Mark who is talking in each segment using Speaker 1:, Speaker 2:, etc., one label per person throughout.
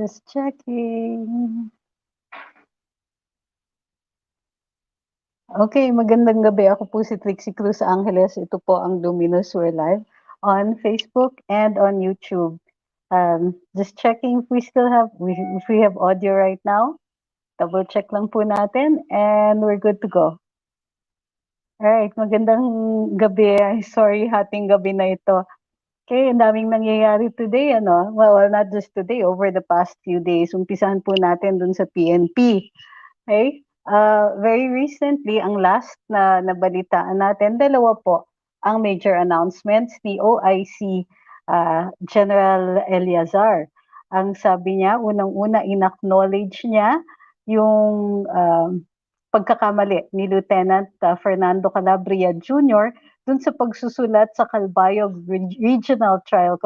Speaker 1: Just checking. Okay, magandang gabi. Ako po si Trixie Cruz-Angeles. Ito po ang Luminous. We're live on Facebook and on YouTube. Just checking if we have audio right now. Double check lang po natin and we're good to go. Alright, magandang gabi. Sorry, hating gabi na ito. Okay, ang daming nangyayari today, ano? Well, not just today, over the past few days. Umpisahan po natin dun sa PNP. Okay? Very recently, ang last na nabalitaan natin, dalawa po ang major announcements ni OIC General Eleazar. Ang sabi niya, unang-una, in-acknowledge niya yung pagkakamali ni Lieutenant Fernando Calabria Jr. dun sa pagsusulat sa Calbayog Regional Trial,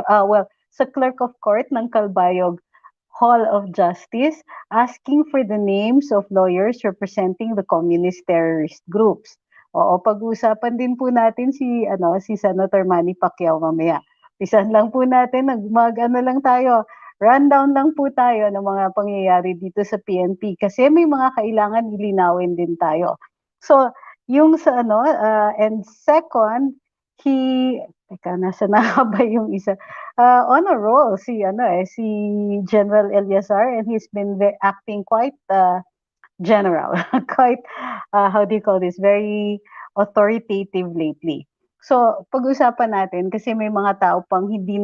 Speaker 1: sa Clerk of Court ng Calbayog Hall of Justice, asking for the names of lawyers representing the communist terrorist groups. Oo, pag-uusapan din po natin si Senator Manny Pacquiao mamaya. Pisan lang po natin, rundown lang po tayo ng mga pangyayari dito sa PNP kasi may mga kailangan ilinawin din tayo. So, yung sa and second, nasa na ba yung isa? On a roll si General Eleazar, and he's been acting quite general, quite how do you call this? Very authoritative lately. So, pag-usapan natin kasi may mga tao pang hindi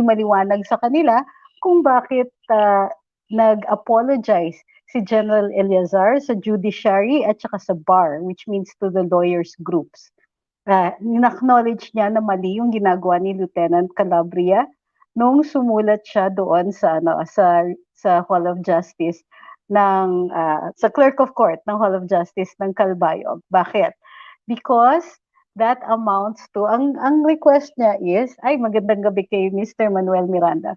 Speaker 1: maliwanag sa kanila kung bakit nag-apologize si General Eleazar sa judiciary at saka sa bar, which means to the lawyers groups. In-acknowledge niya na mali yung ginagawa ni Lieutenant Calabria nung sumulat siya doon sa Hall of Justice sa Clerk of Court ng Hall of Justice ng Calbayog. Bakit? Because that amounts to, ang request niya is, magandang gabi kay Mr. Manuel Miranda.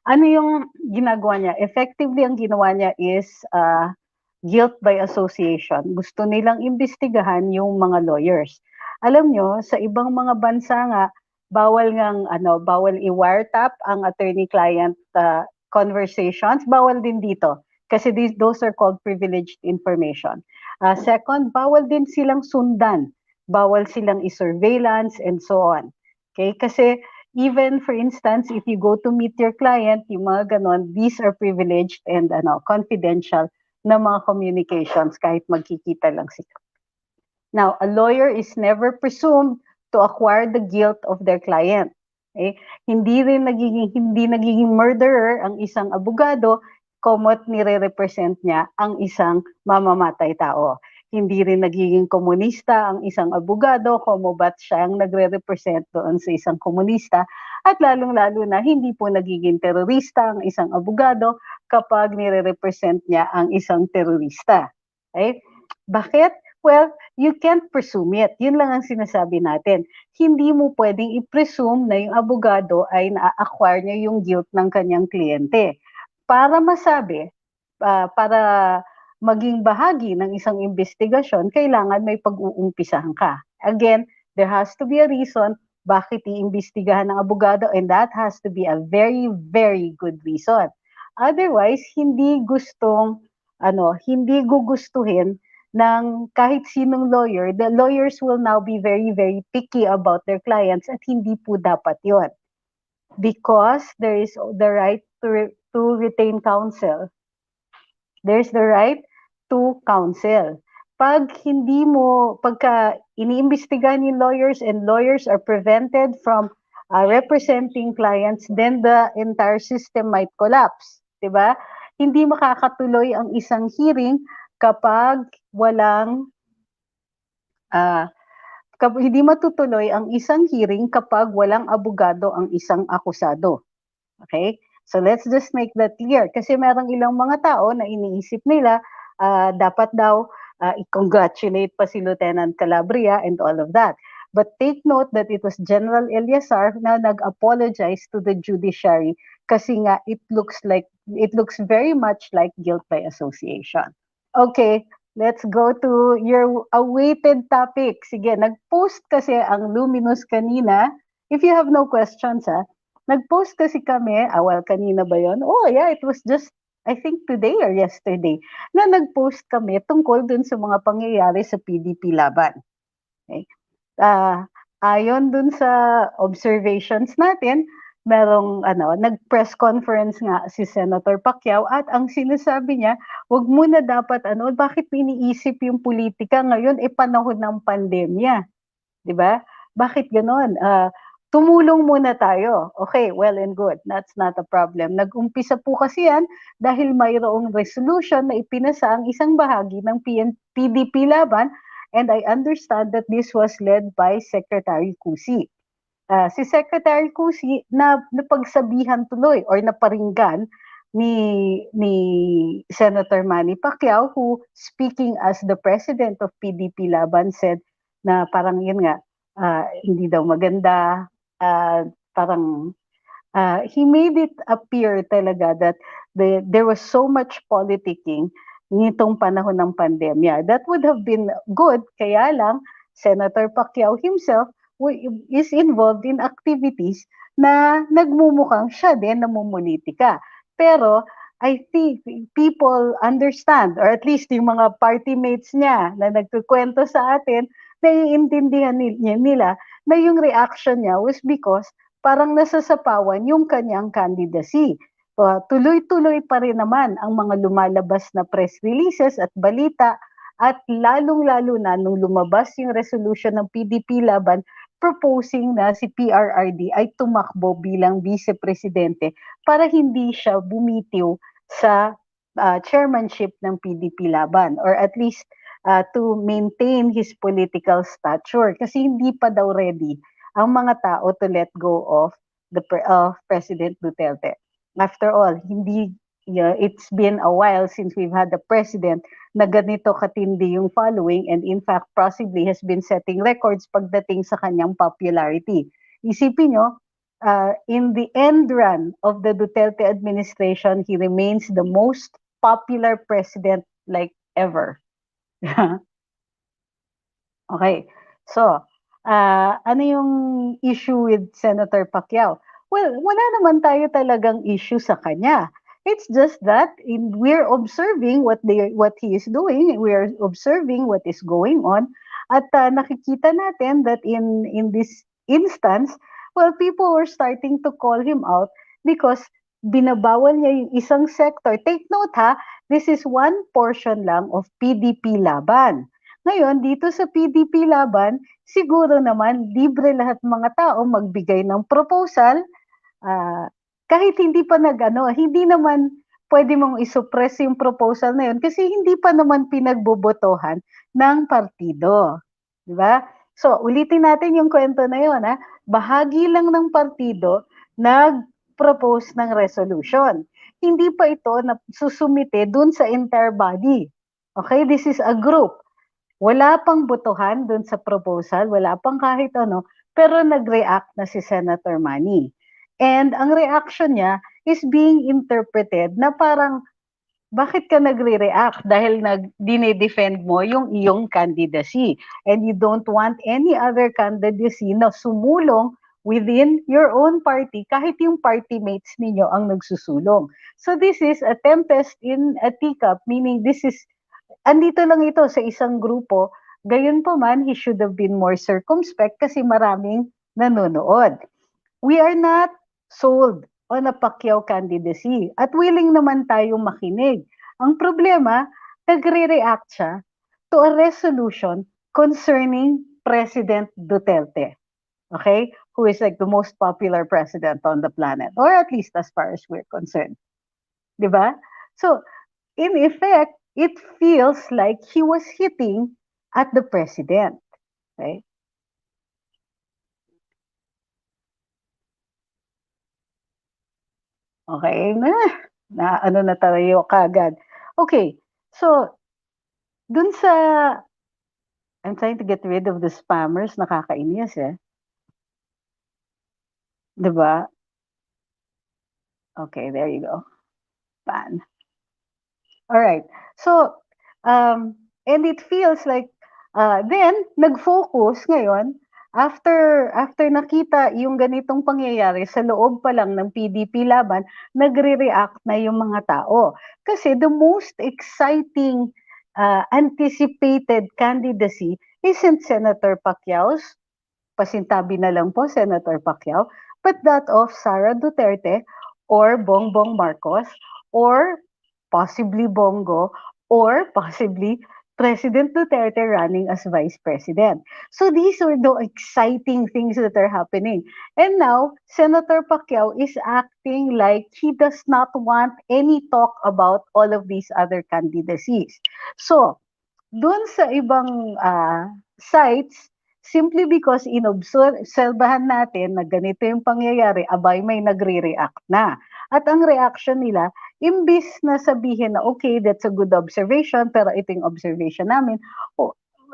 Speaker 1: Ano yung ginagawa niya? Effectively, ang ginawa niya is guilt by association. Gusto nilang imbestigahan yung mga lawyers. Alam nyo, sa ibang mga bansa nga, bawal i-wiretap ang attorney-client conversations. Bawal din dito. Kasi those are called privileged information. Second, bawal din silang sundan. Bawal silang i-surveillance and so on. Okay? Kasi even, for instance, if you go to meet your client, yung mga ganon, these are privileged and confidential na mga communications kahit magkikita lang sila. Now, a lawyer is never presumed to acquire the guilt of their client. Okay? Hindi nagiging murderer ang isang abogado komot nire-represent niya ang isang mamamatay tao. Hindi rin nagiging komunista ang isang abogado kung ba't siya ang nagre-represent doon sa isang komunista, at lalong-lalo na hindi po nagiging terorista ang isang abogado kapag nire-represent niya ang isang terorista. Okay? Bakit? Well, you can't presume it. Yun lang ang sinasabi natin. Hindi mo pwedeng i-presume na yung abogado ay na-acquire niya yung guilt ng kanyang kliyente. Para masabi, para maging bahagi ng isang investigasyon, kailangan may pag-uumpisahan ka. Again, there has to be a reason bakit iimbestigahan ng abogado, and that has to be a very, very good reason. Otherwise, hindi gugustuhin ng kahit sinong lawyer. The lawyers will now be very, very picky about their clients, at hindi po dapat yon. Because there is the right to retain counsel. There's the right to counsel. Pagka iniimbestigahan yung lawyers and lawyers are prevented from representing clients, then the entire system might collapse. Diba? Hindi makakatuloy ang isang hearing kapag hindi matutuloy ang isang hearing kapag walang abogado ang isang akusado. Okay? So let's just make that clear. Kasi merong ilang mga tao na iniisip nila, dapat daw i-congratulate pa si Lieutenant Calabria and all of that. But take note that it was General Eleazar na nag-apologize to the judiciary kasi nga it looks very much like guilt by association. Okay, let's go to your awaited topic. Sige, nag-post kasi ang Luminous kanina. If you have no questions, Nag-post kasi kami, well, kanina ba yun? Oh, yeah, it was just, I think today or yesterday, na nag-post kami tungkol dun sa mga pangyayari sa PDP laban. Okay? Ayon dun sa observations natin, merong nag-press conference nga si Senator Pacquiao at ang sinasabi niya, wag muna dapat bakit iniisip yung politika ngayon panahon ng pandemya, 'di ba? Bakit gano'n? Tumulong muna tayo. Okay, well and good. That's not a problem. Nag-umpisa po kasi yan dahil mayroong resolution na ipinasa ang isang bahagi ng PDP laban, and I understand that this was led by Secretary Cusi. Si Secretary Cusi na napagsabihan tuloy or naparinggan ni Senator Manny Pacquiao, who speaking as the president of PDP Laban said na parang yun nga, hindi daw maganda, parang he made it appear talaga that there was so much politicking nitong panahon ng pandemya. That would have been good, kaya lang Senator Pacquiao himself is involved in activities na nagmumukhang siya din namumulitika. Pero I think people understand, or at least yung mga party mates niya na nagkukwento sa atin, naiintindihan nila na yung reaction niya was because parang nasasapawan yung kanyang candidacy. Tuloy-tuloy pa rin naman ang mga lumalabas na press releases at balita, at lalong-lalo na nung lumabas yung resolution ng PDP laban proposing na si PRRD ay tumakbo bilang vice-presidente para hindi siya bumitiw sa chairmanship ng PDP laban, or at least to maintain his political stature, kasi hindi pa daw ready ang mga tao to let go of President Duterte. After all, it's been a while since we've had a president na ganito katindi yung following, and in fact possibly has been setting records pagdating sa kanyang popularity. Isipin nyo, in the end run of the Duterte administration, he remains the most popular president like ever. Okay. So, ano yung issue with Senator Pacquiao? Well, wala naman tayo talagang issue sa kanya. It's just that we're observing what he is doing. We're observing what is going on. At nakikita natin that in this instance, well, people were starting to call him out because binabawal niya yung isang sector. Take note ha, this is one portion lang of PDP laban. Ngayon, dito sa PDP laban, siguro naman libre lahat mga tao magbigay ng proposal, kahit hindi pa hindi naman pwede mong isuppress yung proposal na yun kasi hindi pa naman pinagbobotohan ng partido. Di ba? So, ulitin natin yung kwento na yun. Bahagi lang ng partido nag-propose ng resolution. Hindi pa ito na susumite dun sa entire body. Okay? This is a group. Wala pang botohan dun sa proposal, wala pang kahit ano, pero nag-react na si Senator Manny. And ang reaction niya is being interpreted na parang, bakit ka nagre-react? Dahil dinedefend mo yung iyong candidacy. And you don't want any other candidacy na sumulong within your own party, kahit yung party mates ninyo ang nagsusulong. So this is a tempest in a teacup, meaning andito lang ito sa isang grupo, gayon pa man, he should have been more circumspect kasi maraming nanonood. We are not sold on a Pacquiao candidacy at willing naman tayong makinig. Ang problema, nagre-react siya to a resolution concerning President Duterte. Okay? Who is like the most popular president on the planet, or at least as far as we're concerned. Diba? So, in effect, it feels like he was hitting at the president. Okay? Okay na ano na tayo kagad. Okay, so dun sa, I'm trying to get rid of the spammers, nakakainis eh. Diba? Okay, there you go. Ban. All right. So, and it feels like, then, nag-focus ngayon After nakita yung ganitong pangyayari sa loob pa lang ng PDP laban, nagre-react na yung mga tao. Kasi the most exciting anticipated candidacy isn't Senator Pacquiao's, pasintabi na lang po Senator Pacquiao, but that of Sara Duterte or Bongbong Marcos or possibly Bongo or possibly President Duterte running as Vice President. So these are the exciting things that are happening. And now, Senator Pacquiao is acting like he does not want any talk about all of these other candidacies. So, doon sa ibang sites, simply because inobserbahan natin na ganito yung pangyayari, abay may nagre-react na. At ang reaction nila, imbis na sabihin na okay, that's a good observation, pero ito yung observation namin,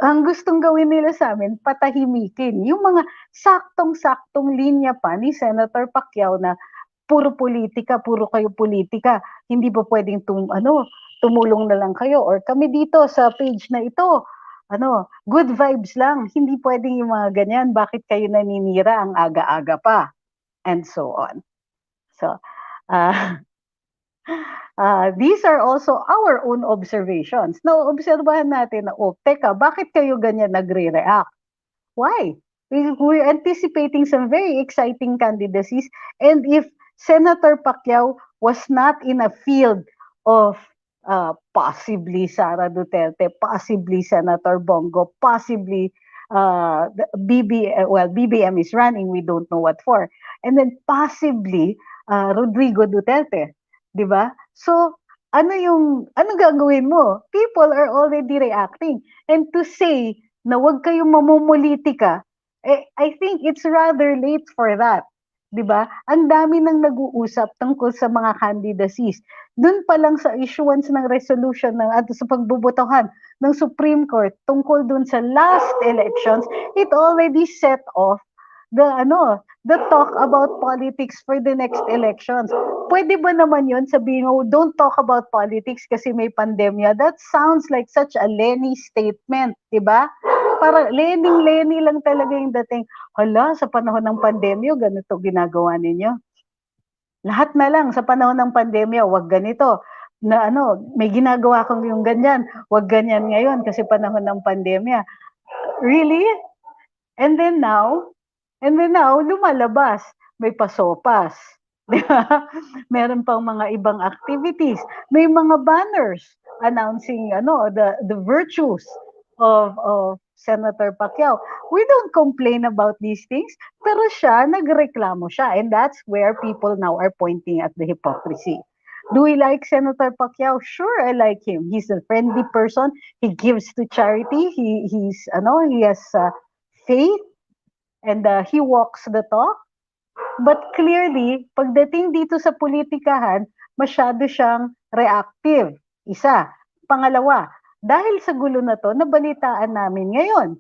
Speaker 1: ang gustong gawin nila sa amin, patahimikin. Yung mga saktong-saktong linya pa ni Senator Pacquiao na puro politika, puro kayo politika. Hindi ba pwedeng tumulong na lang kayo? Or kami dito sa page na ito, good vibes lang. Hindi pwedeng yung mga ganyan. Bakit kayo naninira ang aga-aga pa? And so on. So, these are also our own observations. Now, obserbahan natin na, teka, bakit kayo ganyan nagre-react? Why? We're anticipating some very exciting candidacies, and if Senator Pacquiao was not in a field of possibly Sara Duterte, possibly Senator Bongo, possibly BBM is running, we don't know what for, and then possibly Rodrigo Duterte, di ba? So, ano gagawin mo? People are already reacting. And to say na wag kayong mamumulitika, I think it's rather late for that. 'Di ba? Ang dami nang nag-uusap tungkol sa mga candidacies. Doon pa lang sa issuance ng resolution ng at sa pagbobotohan ng Supreme Court tungkol doon sa last elections, it already set off the talk about politics for the next elections. Pwede ba naman yun sabihin mo, don't talk about politics kasi may pandemya? That sounds like such a Lenny statement, di ba? Para Lenny lang talaga yung dating, hala, sa panahon ng pandemya, ganito ginagawa ninyo. Lahat na lang sa panahon ng pandemya, wag ganito. Na may ginagawa kong yung ganyan, wag ganyan ngayon kasi panahon ng pandemya. Really? And then now, lumalabas. May pasopas. Meron pang mga ibang activities. May mga banners announcing the virtues of Senator Pacquiao. We don't complain about these things, pero siya, nagreklamo siya. And that's where people now are pointing at the hypocrisy. Do we like Senator Pacquiao? Sure, I like him. He's a friendly person. He gives to charity. He has faith, and he walks the talk. But clearly, pagdating dito sa politikahan, masyado siyang reactive. Isa. Pangalawa, dahil sa gulo na to, nabalitaan namin ngayon,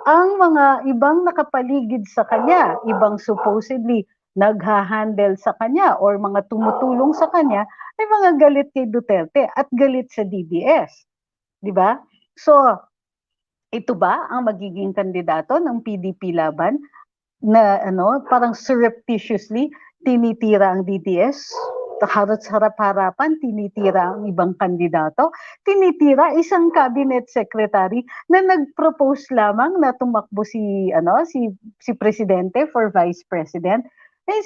Speaker 1: ang mga ibang nakapaligid sa kanya, ibang supposedly nagha-handle sa kanya or mga tumutulong sa kanya, ay mga galit kay Duterte at galit sa DDS. Di ba? So, ito ba ang magiging kandidato ng PDP laban na parang surreptitiously tinitira ang DDS? Harap-harapan, tinitira ang ibang kandidato, tinitira isang cabinet secretary na nag-propose lamang na tumakbo si presidente for vice president.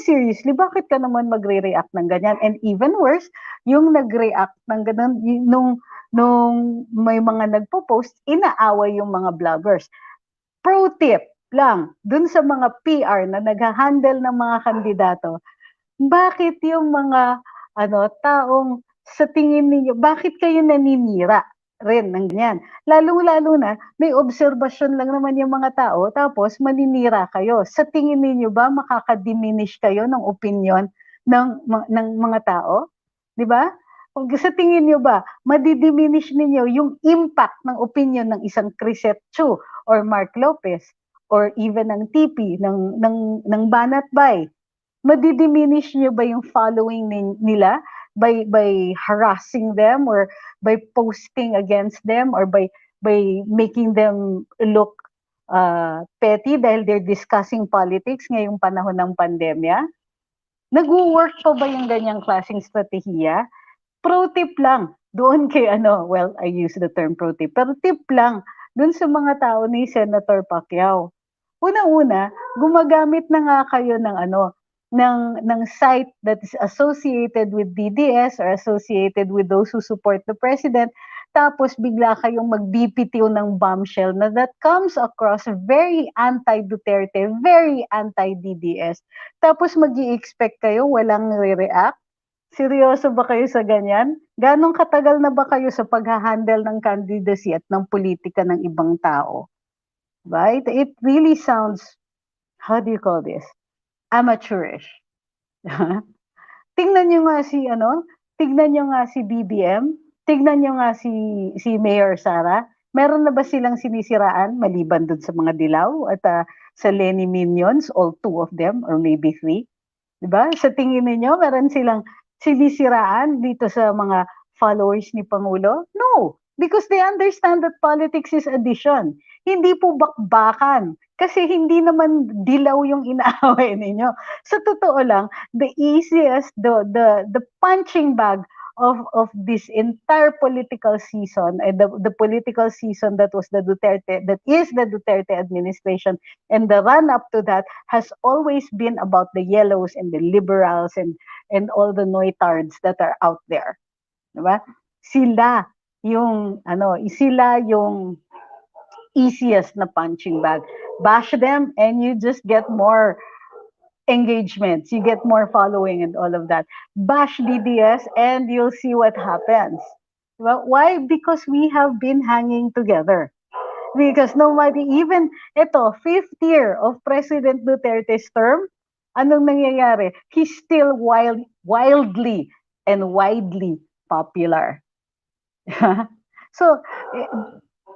Speaker 1: Seriously, bakit ka naman magre-react ng ganyan? And even worse, yung nag-react ng ganun, nung may mga nagpo-post, inaaway yung mga vloggers. Pro tip lang, dun sa mga PR na nag-handle ng mga kandidato, bakit yung mga taong sa tingin ninyo, bakit kayo naninira rin ng ganyan? Lalong-lalo na, may obserbasyon lang naman yung mga tao, tapos maninira kayo. Sa tingin ninyo ba, makaka-diminish kayo ng opinion ng mga tao? Di ba? Sa tingin nyo ba, madidiminish ninyo yung impact ng opinion ng isang Crisette Chu or Mark Lopez or even ng TP, ng Banat Bay? Madidiminish nyo ba yung following nila by harassing them or by posting against them or by making them look petty dahil they're discussing politics ngayong panahon ng pandemya? Nag-work pa ba yung ganyang klaseng strategiya? Pro tip lang doon kay well, I use the term pro tip, pero tip lang doon sa mga tao ni Senator Pacquiao. Una-una, gumagamit na nga kayo ng ng site that is associated with DDS or associated with those who support the president. Tapos bigla kayong mag-BPTO ng bombshell na that comes across very anti-Duterte, very anti-DDS. Tapos mag-i-expect kayo walang re-react. Seryoso ba kayo sa ganyan? Ganong katagal na ba kayo sa pag-handle ng candidacy at ng politika ng ibang tao? Right? It really sounds, how do you call this? Amateurish. Tingnan nyo nga si tignan nyo nga si BBM, tignan nyo nga si Mayor Sara. Meron na ba silang sinisiraan maliban dun sa mga dilaw at sa Lenny Minions, all two of them or maybe three? 'Di ba? Sa tingin niyo meron silang sinisiraan dito sa mga followers ni Pangulo? No, because they understand that politics is addition. Hindi po bakbakan. Kasi hindi naman dilaw yung inaaway ninyo. Sa totoo lang, the easiest, the punching bag of this entire political season, the political season that was the Duterte, that is the Duterte administration, and the run up to that has always been about the yellows and the liberals and all the noitards that are out there. Diba? Sila yung easiest na punching bag. Bash them and you just get more engagements, you get more following and all of that. Bash DDS and you'll see what happens. Well, why? Because we have been hanging together. Because nobody, even fifth year of President Duterte's term, anong nangyayari? He's still wildly and widely popular. So,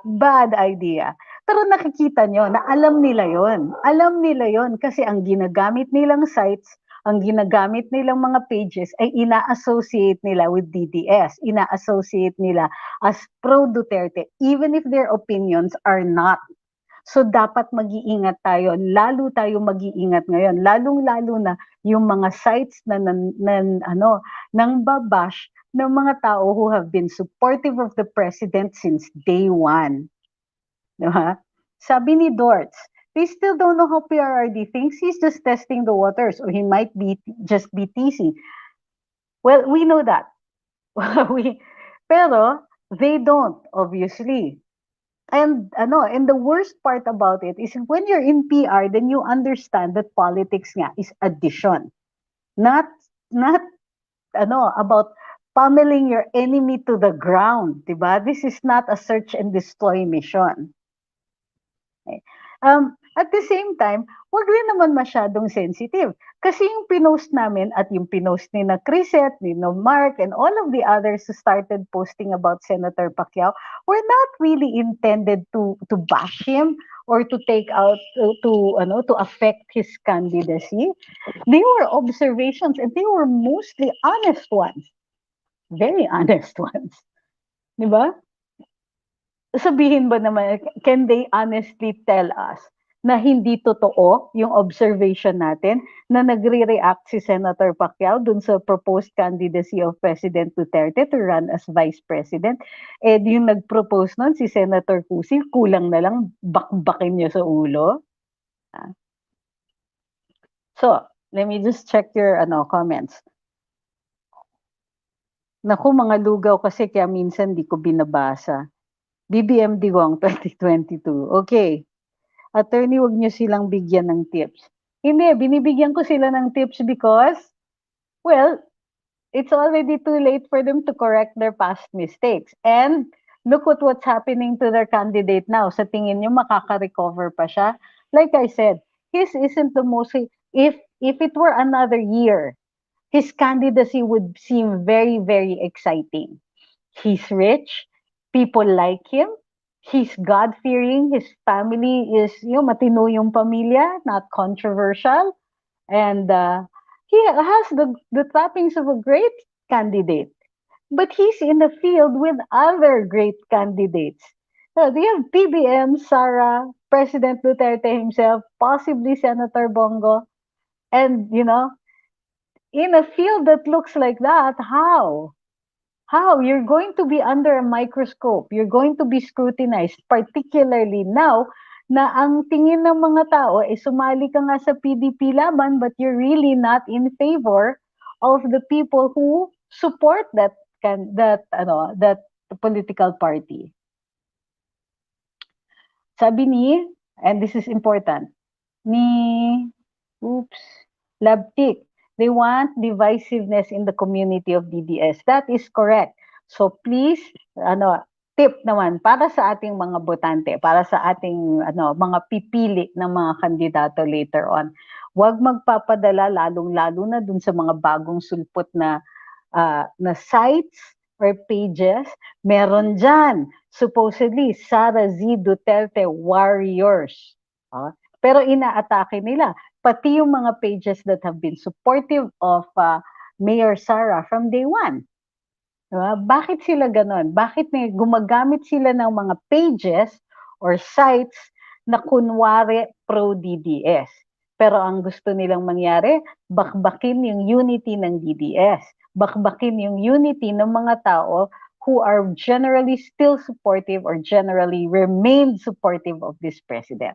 Speaker 1: bad idea. Pero nakikita nyo na alam nila yon. Alam nila yon kasi ang ginagamit nilang sites, ang ginagamit nilang mga pages ay ina-associate nila with DDS. Ina-associate nila as pro-Duterte even if their opinions are not. So dapat mag-iingat tayo, lalo tayo mag-iingat ngayon, lalong-lalo na yung mga sites na nang babash ng mga tao who have been supportive of the president since day one. Diba? Sabi ni Dortz, they still don't know how PRRD thinks. He's just testing the waters or he might just be teasing. Well, we know that. Pero they don't, obviously. And the worst part about it is when you're in PR, then you understand that politics nga is addition. Not about pummeling your enemy to the ground, diba? This is not a search and destroy mission. Okay. At the same time, wag rin naman masyadong sensitive. Kasi yung pinost namin at yung pinost ni na Criset, ni no Mark, and all of the others who started posting about Senator Pacquiao were not really intended to bash him or to take out, to affect his candidacy. They were observations and they were mostly honest ones. Very honest ones. Diba? Sabihin ba naman, can they honestly tell us na hindi totoo yung observation natin na nagre-react si Senator Pacquiao dun sa proposed candidacy of President Duterte to run as Vice President? Eh, yung nag-propose nun, si Senator Cusi, kulang na lang bakbakin niya sa ulo. So, let me just check your comments. Naku, mga lugaw kasi kaya minsan di ko binabasa. BBM Digong 2022. Okay. Attorney, wag niyo silang bigyan ng tips. Hindi, binibigyan ko sila ng tips because, well, it's already too late for them to correct their past mistakes. And look at what's happening to their candidate now. Sa tingin niyo, makaka-recover pa siya? Like I said, his isn't the most, if it were another year, his candidacy would seem very, very exciting. He's rich. People like him. He's God-fearing. His family is, matino yung pamilya, not controversial. And he has the trappings of a great candidate. But he's in the field with other great candidates. So they have PBM, Sara, President Duterte himself, possibly Senator Bongo, and in a field that looks like that, how? How? You're going to be under a microscope. You're going to be scrutinized, particularly now na ang tingin ng mga tao ay sumali ka nga sa PDP laban but you're really not in favor of the people who support that political party. Sabi ni, and this is important, ni oops, Labtik, they want divisiveness in the community of DDS. That is correct. So please, tip naman para sa ating mga botante, para sa ating mga pipili ng mga kandidato later on. Huwag magpapadala lalong-lalo na dun sa mga bagong sulpot na sites or pages. Meron dyan, supposedly, Sara Z. Duterte Warriors. Pero inaatake nila pati yung mga pages that have been supportive of Mayor Sara from day one. Diba? Bakit sila ganon? Bakit gumagamit sila ng mga pages or sites na kunwari pro-DDS? Pero ang gusto nilang mangyari, bakbakin yung unity ng DDS. Bakbakin yung unity ng mga tao who are generally still supportive or generally remain supportive of this president.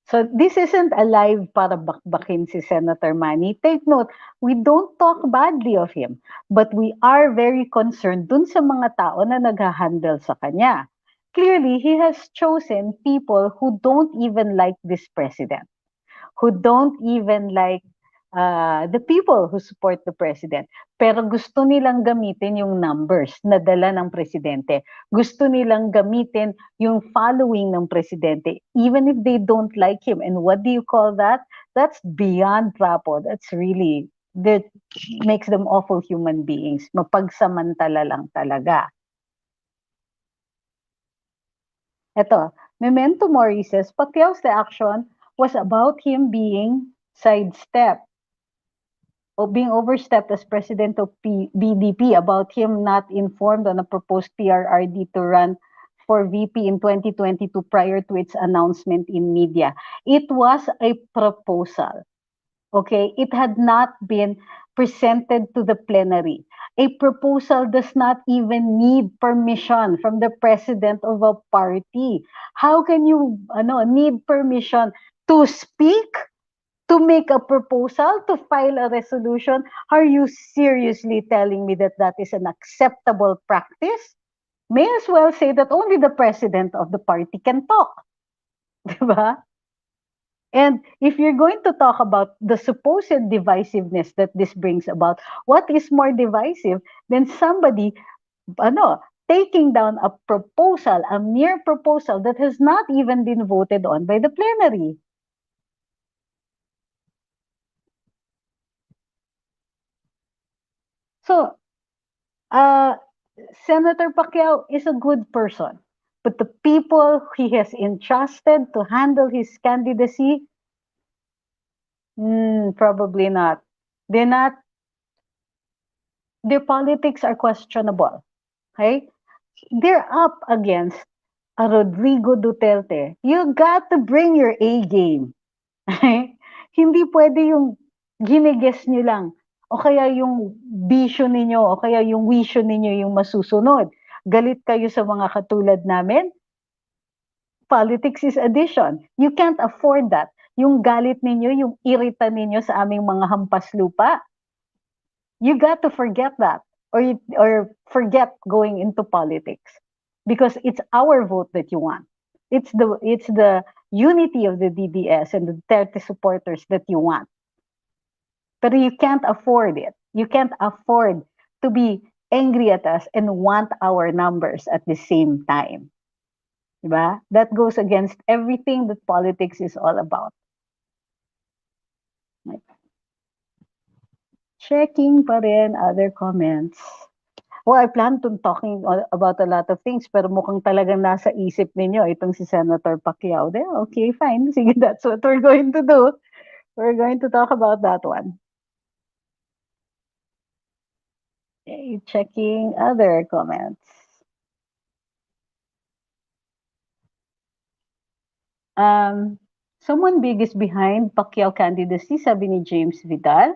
Speaker 1: So this isn't a live para bakbakin si Senator Manny. Take note, we don't talk badly of him, but we are very concerned dun sa mga tao na nag-handle sa kanya. Clearly, he has chosen people who don't even like this president, who don't even like the people who support the president. Pero gusto nilang gamitin yung numbers na dala ng presidente. Gusto nilang gamitin yung following ng presidente, even if they don't like him. And what do you call that? That's beyond trapo. That's really, that makes them awful human beings. Mapagsamantala lang talaga. Ito, Memento Mori says, Pacquiao's reaction was about him being sidestepped or being overstepped as president of BDP, about him not informed on a proposed PRRD to run for VP in 2022 prior to its announcement in media. It was a proposal. Okay, it had not been presented to the plenary. A proposal does not even need permission from the president of a party. How can you need permission to speak? To make a proposal, to file a resolution? Are you seriously telling me that that is an acceptable practice? May as well say that only the president of the party can talk. Diba? And if you're going to talk about the supposed divisiveness that this brings about, what is more divisive than somebody taking down a proposal, a mere proposal that has not even been voted on by the plenary? So, Senator Pacquiao is a good person, but the people he has entrusted to handle his candidacy, probably not. Their politics are questionable. Okay? They're up against a Rodrigo Duterte. You got to bring your A game. Hindi pwede yung ginigess nyo lang. O kaya yung vision ninyo, o kaya yung vision ninyo yung masusunod. Galit kayo sa mga katulad namin? Politics is addition. You can't afford that. Yung galit ninyo, yung irita ninyo sa aming mga hampas lupa, you got to forget that. Or forget going into politics. Because it's our vote that you want. It's the unity of the DDS and the Duterte supporters that you want. But you can't afford it. You can't afford to be angry at us and want our numbers at the same time. Diba? That goes against everything that politics is all about. Checking pa rin other comments. Well, I plan to talking about a lot of things, pero mukhang talagang nasa isip ninyo itong si Senator Pacquiao. Okay, fine. Sige, that's what we're going to do. We're going to talk about that one. Okay, checking other comments. Someone big is behind Pacquiao candidacy, sabi ni James Vidal.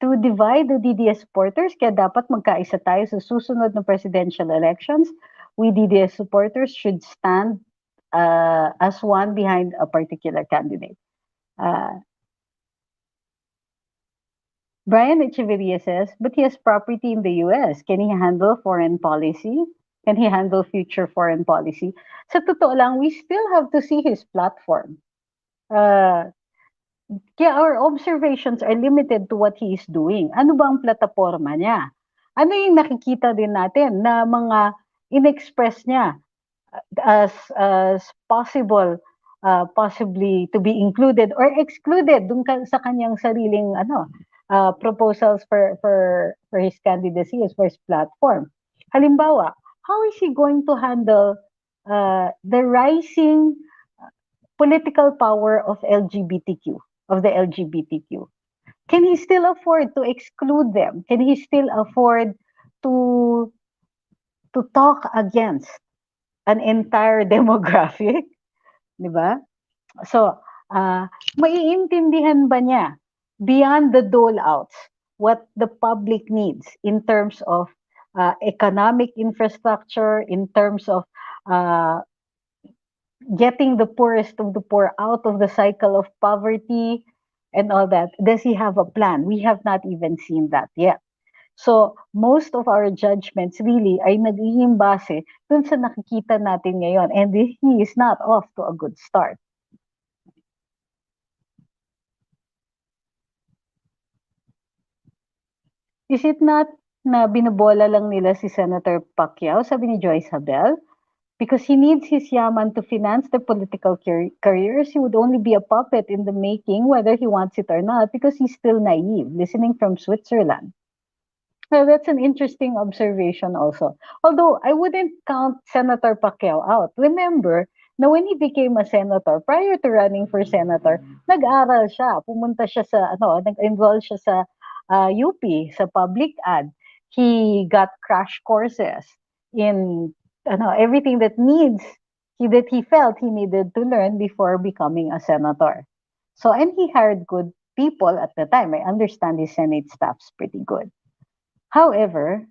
Speaker 1: To divide the DDS supporters, kaya dapat magkaisa tayo sa susunod na presidential elections. We DDS supporters should stand as one behind a particular candidate. Brian Echeverria says, but he has property in the US. Can he handle foreign policy? Can he handle future foreign policy? Sa totoo lang, we still have to see his platform. Kaya our observations are limited to what he is doing. Ano ba ang plataforma niya? Ano yung nakikita din natin na mga in-express niya as possible, possibly to be included or excluded dun sa kanyang sariling proposals for his candidacy as for his platform. Halimbawa, how is he going to handle the rising political power of LGBTQ, of the LGBTQ? Can he still afford to exclude them? Can he still afford to talk against an entire demographic? Di ba? So, maiintindihan ba niya beyond the dole-outs what the public needs in terms of economic infrastructure, in terms of getting the poorest of the poor out of the cycle of poverty and all that? Does he have a plan? We have not even seen that yet. So, most of our judgments really ay nagiging base dun sa nakikita natin ngayon. And he is not off to a good start. Is it not na binobola lang nila si Senator Pacquiao, sabi ni Joyce Habel? Because he needs his yaman to finance their political careers, he would only be a puppet in the making, whether he wants it or not, because he's still naive, listening from Switzerland. Well, that's an interesting observation also. Although I wouldn't count Senator Pacquiao out. Remember, na when he became a senator, prior to running for senator, nag-aral siya. Pumunta siya sa, nag-enroll siya sa UP, sa public ad. He got crash courses in everything that he felt he needed to learn before becoming a senator. So, and he hired good people at the time. I understand his Senate staff's pretty good. However,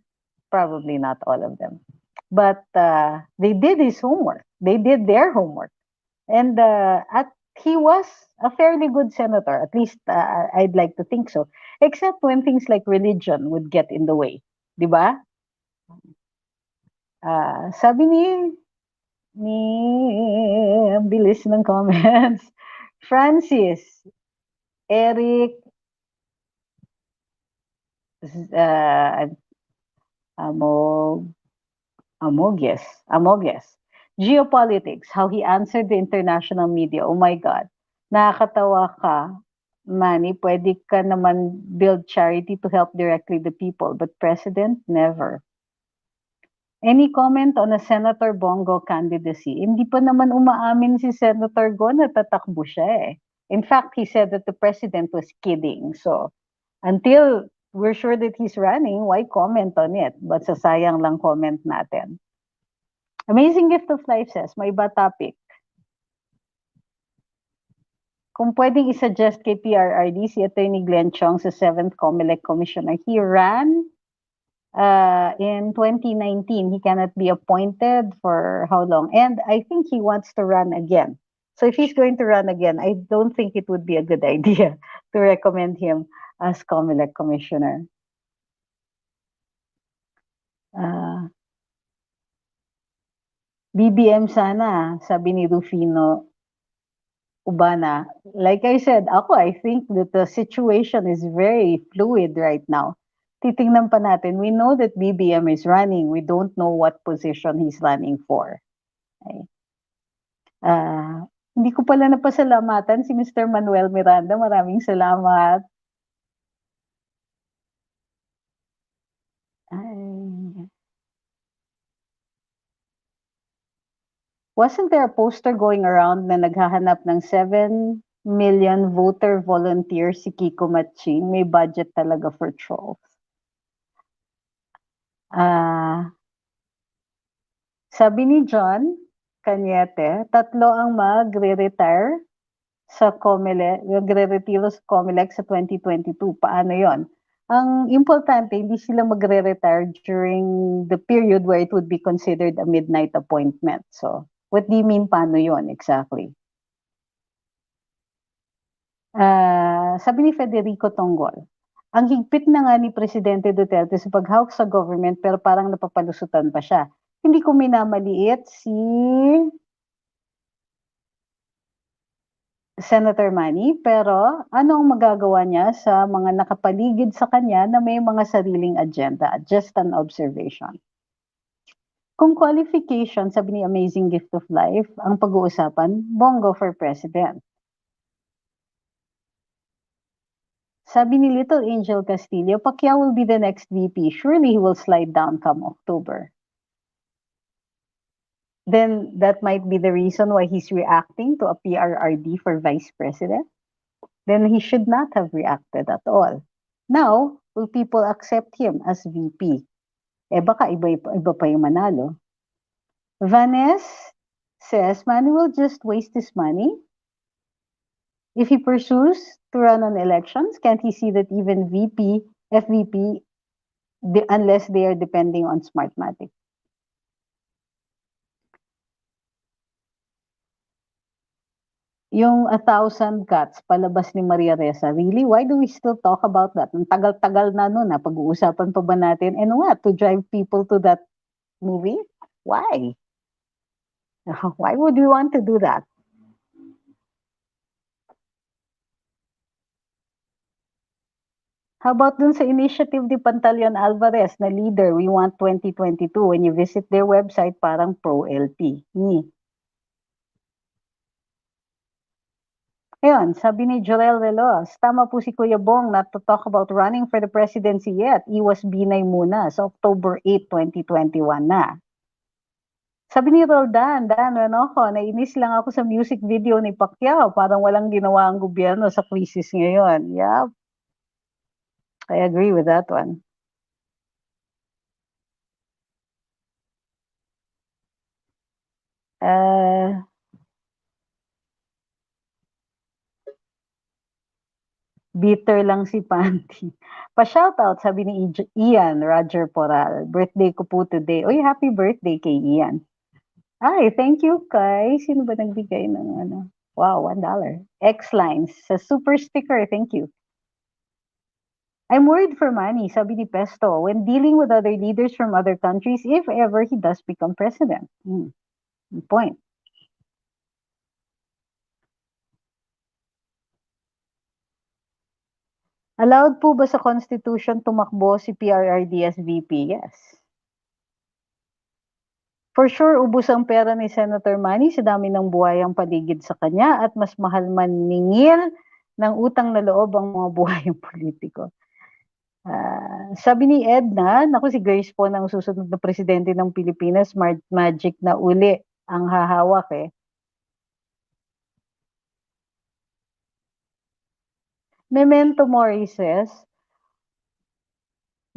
Speaker 1: probably not all of them. But they did his homework. They did their homework. And he was a fairly good senator. At least I'd like to think so. Except when things like religion would get in the way. Diba? Sabi ang bilis ng comments. Francis, Eric, Amoges. Geopolitics, how he answered the international media. Oh my God. Nakakatawa ka, Manny. Pwede ka naman build charity to help directly the people. But president, never. Any comment on a Senator Bongo candidacy? Hindi pa naman umaamin si Senator Go na tatakbo siya eh. In fact, he said that the president was kidding. So, until we're sure that he's running, why comment on it? But sasayang lang comment natin. Amazing Gift of Life says, may iba topic. Kung pwedeng isuggest kay PRRD si Attorney Glenn Chong sa 7th COMELEC Commissioner, he ran in 2019. He cannot be appointed for how long? And I think he wants to run again. So if he's going to run again, I don't think it would be a good idea to recommend him as COMELEC Commissioner. BBM sana, sabi ni Rufino Ubana. Like I said, I think that the situation is very fluid right now. Titingnan pa natin. We know that BBM is running. We don't know what position he's running for. Okay. Hindi ko pala napasalamatan si Mr. Manuel Miranda. Maraming salamat. Wasn't there a poster going around na naghahanap ng 7 million voter volunteers si Kiko Matching? May budget talaga for trolls. Ah, sabi ni John Cañete, 3 ang magre-retire sa COMELEC, magre-retiro sa COMELEC sa 2022. Paano yon? Ang importante, hindi sila magre-retire during the period where it would be considered a midnight appointment. So, what do you mean paano yon exactly? Sabi ni Federico Tonggol, ang higpit na nga ni Presidente Duterte sa paghawak sa government pero parang napapalusutan pa siya. Hindi ko minamaliit si Senator Manny, pero ano ang magagawa niya sa mga nakapaligid sa kanya na may mga sariling agenda? Just an observation. Kung qualification, sabi ni Amazing Gift of Life, ang pag-uusapan, bongo for president. Sabi ni Little Angel Castillo, Pacquiao will be the next VP. Surely he will slide down come October. Then that might be the reason why he's reacting to a PRRD for vice president. Then he should not have reacted at all. Now, will people accept him as VP? Eh baka iba pa yung manalo. Vanessa says, Manny will just waste his money. If he pursues to run on elections, can't he see that even FVP, unless they are depending on Smartmatic? Yung 1,000 Cuts, palabas ni Maria Ressa, really? Why do we still talk about that? Ang tagal-tagal na nun, pag-uusapan pa ba natin? And what? To drive people to that movie? Why? Why would we want to do that? How about dun sa initiative ni Pantaleon Alvarez na leader, We Want 2022? When you visit their website, parang pro-LP. Ayun, sabi ni Jorel Veloz, tama po si Kuya Bong not to talk about running for the presidency yet. Iwas binay muna sa October 8, 2021 na. Sabi ni Roldan, ano ko, nainis lang ako sa music video ni Pacquiao. Parang walang ginawa ang gobyerno sa crisis ngayon. Yeah, I agree with that one. Bitter lang si Panty. Pa-shoutout, sabi ni Ian Roger Poral. Birthday ko po today. Uy, happy birthday kay Ian. Ay, thank you kay. Sino ba nagbigay ng ano? Wow, $1. X-Lines. Sa super sticker, thank you. I'm worried for Manny, sabi ni Pesto, when dealing with other leaders from other countries, if ever he does become president. Point. Allowed po ba sa Constitution tumakbo si PRRD as VP? Yes. For sure, ubos ang pera ni Senator Manny sa dami ng buhayang paligid sa kanya at mas mahal maningil ng utang na loob ang mga buhayang politiko. Sabi ni Edna, naku si Grace po ng susunod na presidente ng Pilipinas, magic na uli ang hahawak eh. Memento Mori says,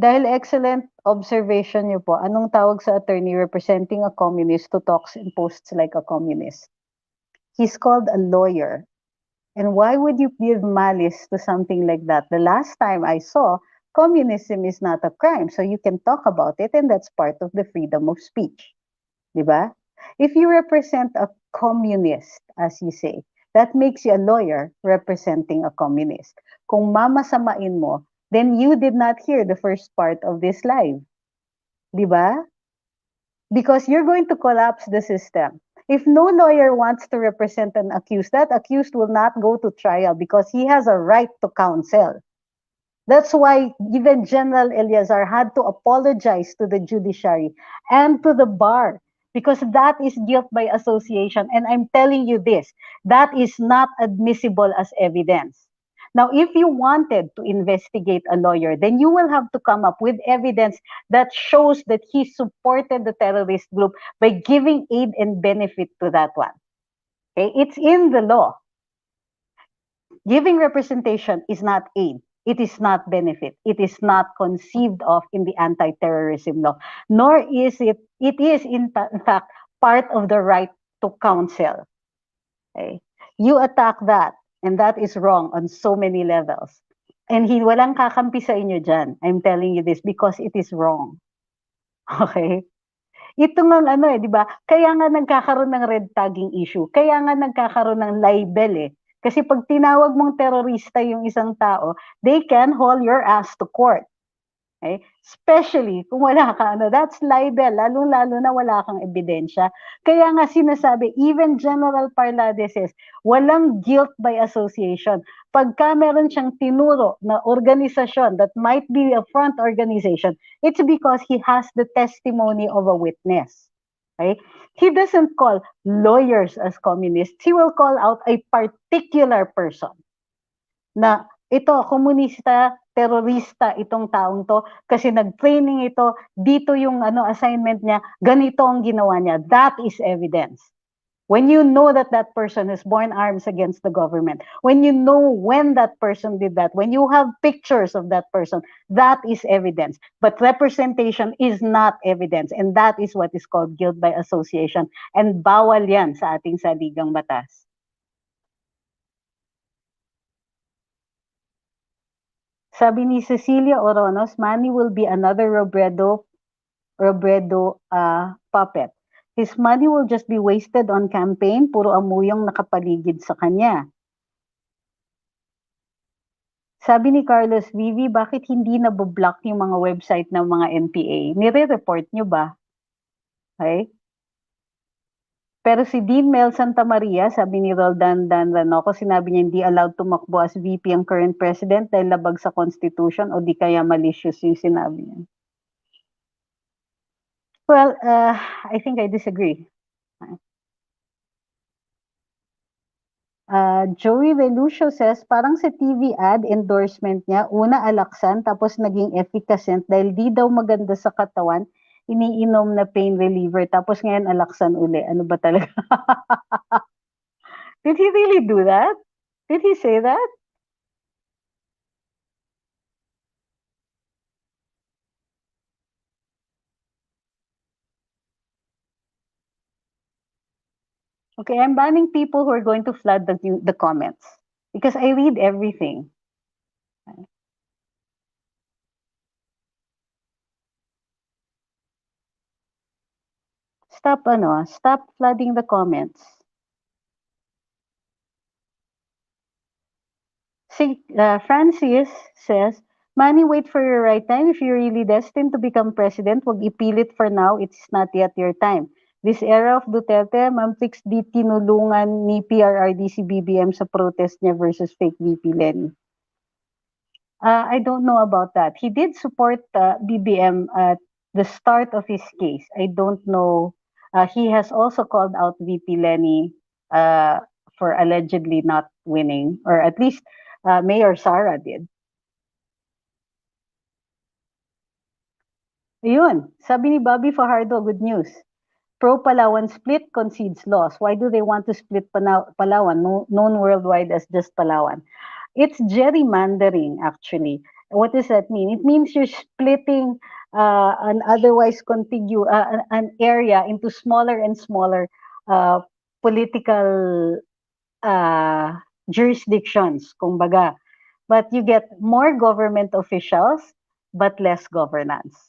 Speaker 1: dahil excellent observation niyo po, anong tawag sa attorney representing a communist who talks and posts like a communist? He's called a lawyer. And why would you give malice to something like that? The last time I saw, communism is not a crime. So you can talk about it and that's part of the freedom of speech. Diba? If you represent a communist, as you say, that makes you a lawyer representing a communist. Kung mamasamain mo, then you did not hear the first part of this live. Diba? Because you're going to collapse the system. If no lawyer wants to represent an accused, that accused will not go to trial because he has a right to counsel. That's why even General Eleazar had to apologize to the judiciary and to the bar because that is guilt by association. And I'm telling you this, that is not admissible as evidence. Now, if you wanted to investigate a lawyer, then you will have to come up with evidence that shows that he supported the terrorist group by giving aid and benefit to that one. Okay, it's in the law. Giving representation is not aid. It is not benefit. It is not conceived of in the anti-terrorism law, nor is it is in fact part of the right to counsel. Okay? You attack that, and that is wrong on so many levels. And walang kakampi sa inyo dyan. I'm telling you this because it is wrong. Okay? Ito nga ano di ba? Kaya nga nagkakaroon ng red tagging issue. Kaya nga nagkakaroon ng libel eh. Kasi pag tinawag mong terorista yung isang tao, they can haul your ass to court. Okay? Especially kung wala ka, that's libel, lalo-lalo na wala kang ebidensya. Kaya nga sinasabi, even General Parlade says, walang guilt by association. Pagka meron siyang tinuro na organisasyon that might be a front organization, it's because he has the testimony of a witness. Okay? He doesn't call lawyers as communists. He will call out a particular person na ito, komunista, terorista itong taong to kasi nag-training ito, dito yung assignment niya, ganito ang ginawa niya. That is evidence. When you know that that person has borne arms against the government, when you know when that person did that, when you have pictures of that person, that is evidence. But representation is not evidence, and that is what is called guilt by association. And bawal yan sa ating saligang batas. Sabi ni Cecilia Oronos, Manny will be another Robredo puppet. His money will just be wasted on campaign, puro amuyong nakapaligid sa kanya. Sabi ni Carlos Vivi, bakit hindi naboblock yung mga website ng mga NPA? Nire-report nyo ba? Okay? Pero si Dean Mel Santa Maria, sabi ni Roldan Dan Ranoco, sinabi niya hindi allowed tumakbo as VP ang current president dahil labag sa Constitution o di kaya malicious yung sinabi niya. Well, I think I disagree. Joey Velucio says, parang sa TV ad, endorsement niya, una alaksan, tapos naging efficacent dahil di daw maganda sa katawan, iniinom na pain reliever, tapos ngayon alaksan uli. Ano ba talaga? Did he really do that? Did he say that? Okay, I'm banning people who are going to flood the comments because I read everything. Stop flooding the comments. Francis says, Manny, wait for your right time. If you're really destined to become president, wag ipilit for now. It's not yet your time. This era of Duterte, Ma'am Trix, di tinulungan ni PRRDC BBM sa protest niya versus fake VP Lenny. I don't know about that. He did support BBM at the start of his case. I don't know. He has also called out VP Lenny for allegedly not winning, or at least Mayor Sara did. Ayun, sabi ni Bobby Fajardo, good news. Pro-Palawan split concedes loss. Why do they want to split Palawan, known worldwide as just Palawan? It's gerrymandering, actually. What does that mean? It means you're splitting an otherwise contiguous an area into smaller and smaller political jurisdictions, kumbaga. But you get more government officials, but less governance.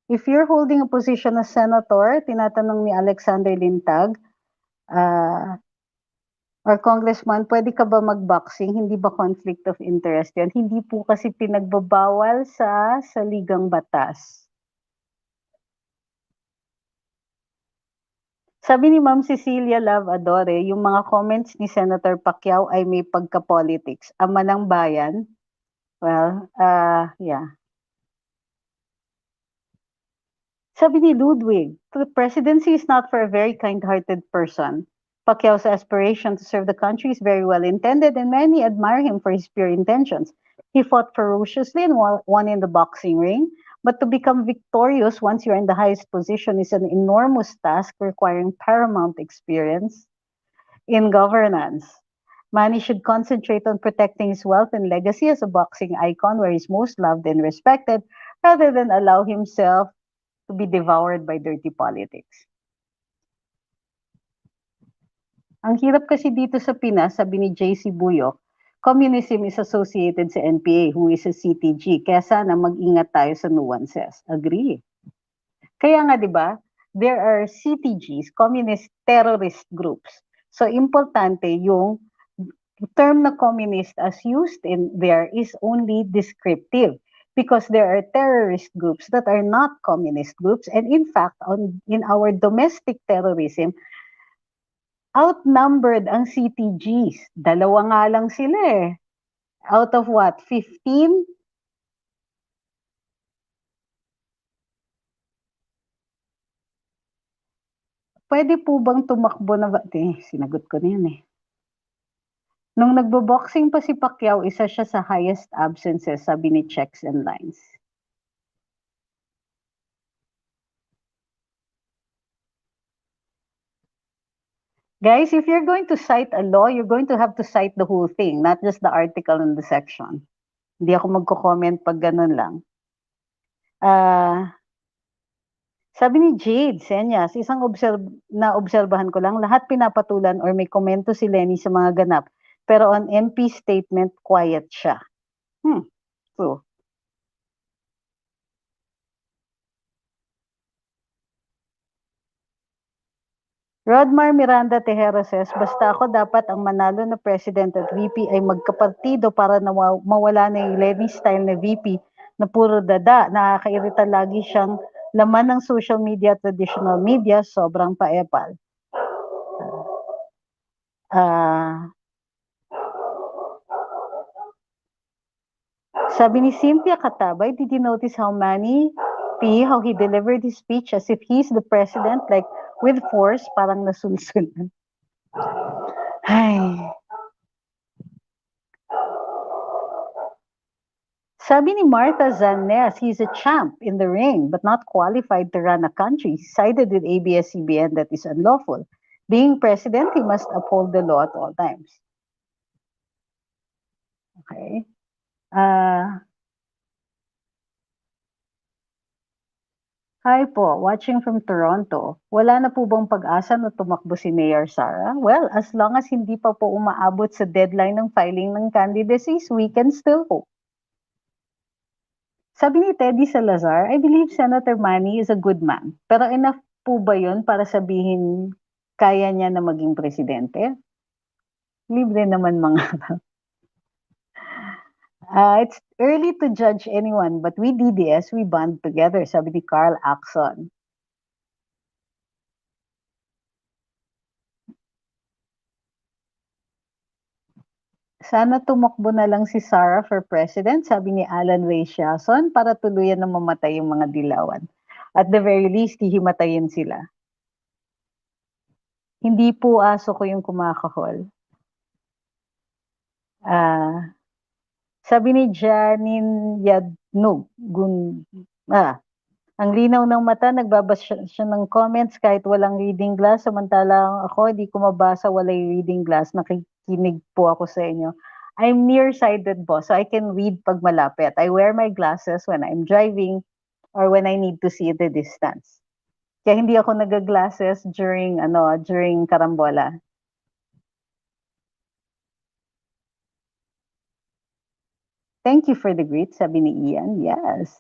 Speaker 1: If you're holding a position as senator, tinatanong ni Alexander Lintag, or congressman, pwede ka ba mag-boxing? Hindi ba conflict of interest yan? Hindi po kasi pinagbabawal sa saligang batas. Sabi ni Ma'am Cecilia Love Adore, yung mga comments ni Senator Pacquiao ay may pagka-politics. Ama ng bayan? Well, yeah. Sabi ni Ludwig, the presidency is not for a very kind-hearted person. Pacquiao's aspiration to serve the country is very well intended and many admire him for his pure intentions. He fought ferociously and won in the boxing ring, but to become victorious once you're in the highest position is an enormous task requiring paramount experience in governance. Manny should concentrate on protecting his wealth and legacy as a boxing icon where he's most loved and respected rather than allow himself to be devoured by dirty politics. Ang hirap kasi dito sa Pinas, sabi ni J.C. Buyok, communism is associated sa NPA, who is a CTG. Kaya sana mag-ingat tayo sa nuances. Agree. Kaya nga 'di ba, there are CTGs, communist terrorist groups. So importante yung term na communist as used in there is only descriptive because there are terrorist groups that are not communist groups, and in fact in our domestic terrorism outnumbered ang CTGs. Dalawa nga lang sila eh. Out of what? 15? Pwede po bang tumakbo na ba? Sinagot ko na yan eh. Nung nagbo-boxing pa si Pacquiao, isa siya sa highest absences, sabi ni Checks and Lines. Guys, if you're going to cite a law, you're going to have to cite the whole thing, not just the article and the section. Hindi ako magko-comment pag ganun lang. Sabi ni Jade Senyas, isang obserbahan ko lang, lahat pinapatulan or may komento si Lenny sa mga ganap. Pero on MP statement, quiet siya. So, Rodmar Miranda Tejera says, basta ako dapat ang manalo na president at VP ay magkapartido para na mawala na yung Lenny style na VP na puro dada. Nakakairita lagi siyang laman ng social media, traditional media, sobrang paepal. Sabi ni Cynthia Katabay, did you notice how how he delivered his speech as if he's the president, like with force, parang nasulsulan. Ay. Sabi ni Martha Zanes, he's a champ in the ring, but not qualified to run a country. He sided with ABS-CBN that is unlawful. Being president, he must uphold the law at all times. Okay. Hi po, watching from Toronto. Wala na po bang pag-asa na tumakbo si Mayor Sara? Well, as long as hindi pa po umaabot sa deadline ng filing ng candidacies, we can still hope. Sabi ni Teddy Salazar, I believe Senator Manny is a good man. Pero enough po ba yun para sabihin kaya niya na maging presidente? Libre naman mga it's early to judge anyone, but we DDS, we band together, sabi ni Carl Axon. Sana tumakbo na lang si Sara for president, sabi ni Alan Ray Siason, para tuluyan na mamatay yung mga dilawan. At the very least, hihimatayin sila. Hindi po aso ko yung kumakahol. Sabi ni Janine Yadnog, ang linaw ng mata, nagbabasa siya ng comments kahit walang reading glass. Samantalang ako, di ko mabasa, walay reading glass. Nakikinig po ako sa inyo. I'm nearsighted po, so I can read pag malapit. I wear my glasses when I'm driving or when I need to see the distance. Kaya hindi ako nag-glasses during karambola. Thank you for the greet, sabi ni Ian. Yes.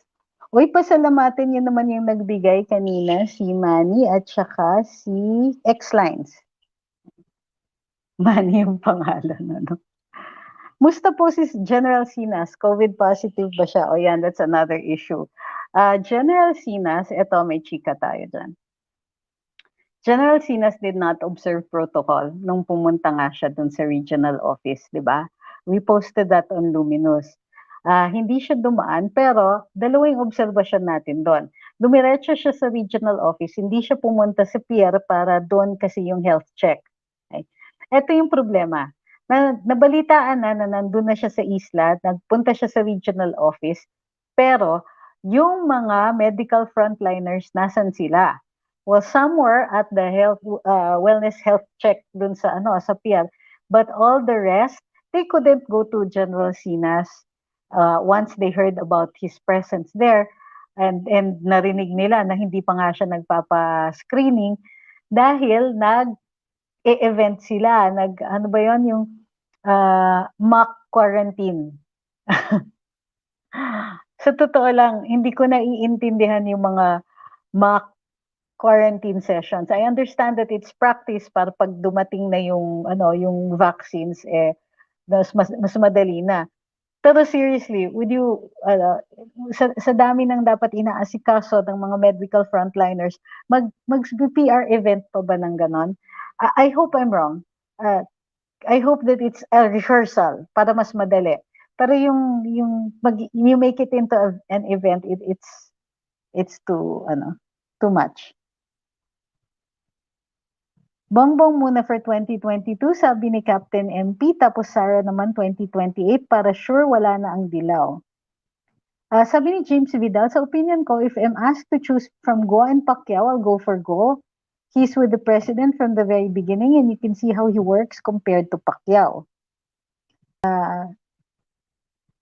Speaker 1: Uy, pasalamatin niyo naman yung nagbigay kanina, si Manny at saka si X-Lines. Manny yung pangalan, ano? Musta po si General Sinas? COVID positive ba siya? O yan, that's another issue. General Sinas, eto may chika tayo dyan. General Sinas did not observe protocol nung pumunta nga siya dun sa regional office, di ba? We posted that on Luminous. Hindi siya dumaan, pero dalawang obserbasyon natin doon. Dumiretso siya sa regional office, hindi siya pumunta sa pier para doon kasi yung health check. Okay? Ito yung problema. Nabalitaan na nandun na siya sa isla, nagpunta siya sa regional office, pero yung mga medical frontliners, nasan sila? Well, somewhere at the wellness health check dun sa sa pier, But all the rest, they couldn't go to General Sinas once they heard about his presence there and narinig nila na hindi pa nga siya nagpapa-screening dahil nag-e-event sila, ano ba yon yung mock quarantine. Sa totoo lang, hindi ko naiintindihan yung mga mock quarantine sessions. I understand that it's practice para pag dumating na yung vaccines mas madali na. Pero seriously, would you sa dami ng dapat inaasikaso ng mga medical frontliners, mag-PR event pa ba ng ganon? I hope I'm wrong. I hope that it's a rehearsal para mas madali. Pero you make it into an event, it's too much. Bongbong muna for 2022, sabi ni Captain MP, tapos Sara naman 2028 para sure wala na ang dilaw. Sabi ni James Vidal, sa opinion ko, if I'm asked to choose from Go and Pacquiao, I'll go for Go. He's with the president from the very beginning and you can see how he works compared to Pacquiao.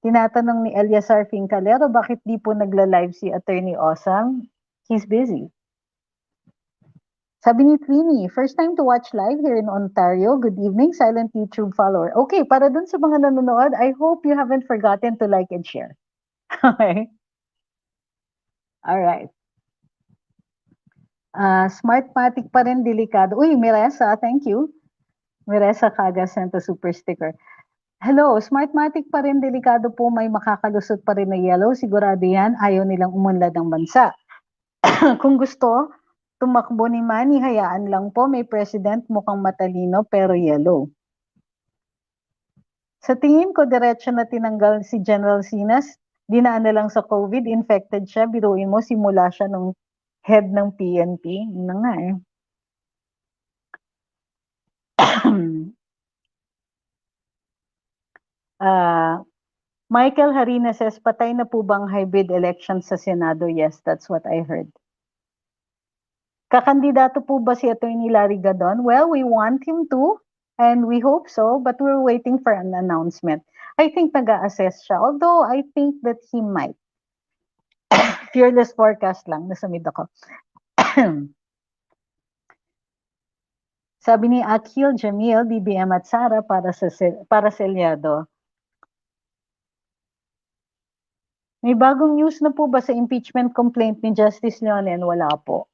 Speaker 1: Tinatanong ni Eliazar Fincalero, bakit di po nagla-live si Attorney Osang? He's busy. Sabi ni Trini, first time to watch live here in Ontario. Good evening, silent YouTube follower. Okay, para dun sa mga nanonood, I hope you haven't forgotten to like and share. Okay? Alright. Smartmatic pa rin, delikado. Uy, Miresa, thank you. Miresa Kaga sent a super sticker. Hello, Smartmatic pa rin, delikado po, may makakalusot pa rin na yellow. Sigurado yan, ayaw nilang umunlad ng bansa. Kung gusto, tumakbo ni Manny, hayaan lang po, may president mukhang matalino pero yellow. Sa tingin ko, diretso na tinanggal si General Sinas, dinaan na lang sa COVID, infected siya, biruin mo, simula siya nung head ng PNP. Yun na nga eh. Michael Harina says, patay na po bang hybrid election sa Senado? Yes, that's what I heard. Kakandidato po ba si Attorney Larry Gadon? Well, we want him to, and we hope so, but we're waiting for an announcement. I think nag-a-assess siya, although I think that he might. Fearless forecast lang, nasa mid ako. Sabi ni Akil Jamil, BBM at Sara para selyado. May bagong news na po ba sa impeachment complaint ni Justice Leonen? Wala po.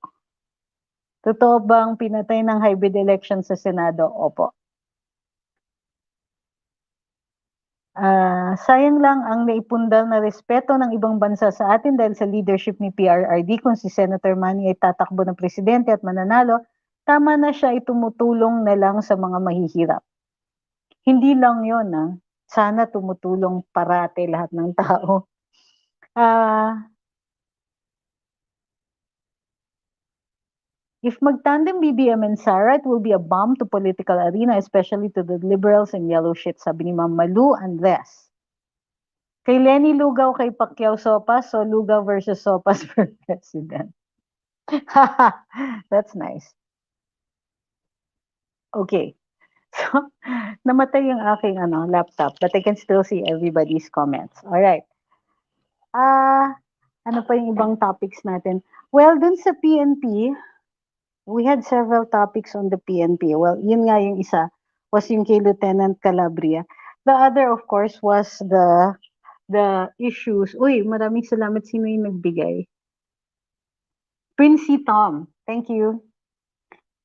Speaker 1: Totoo bang pinatay ng hybrid election sa Senado? Opo. Sayang lang ang naipundal na respeto ng ibang bansa sa atin dahil sa leadership ni PRRD. Kung si Senator Manny ay tatakbo ng presidente at mananalo, tama na siya itumutulong na lang sa mga mahihirap. Hindi lang yun. Sana tumutulong parate lahat ng tao. If magtandem BBM and Sara, it will be a bomb to political arena, especially to the liberals and yellow shit, sabi ni Ma'am Malu Andres. Kay Lenny Lugaw, kay Pacquiao Sopas, so Lugaw versus Sopas for president. That's nice. Okay. So, namatay yung aking laptop, but I can still see everybody's comments. All right. Ano pa yung ibang topics natin? Well, dun sa PNP, we had several topics on the PNP. Well, yun nga yung isa, was yung kay Lieutenant Calabria. The other, of course, was the issues. Uy, maraming salamat. Sino yung nagbigay? Princey Tom. Thank you.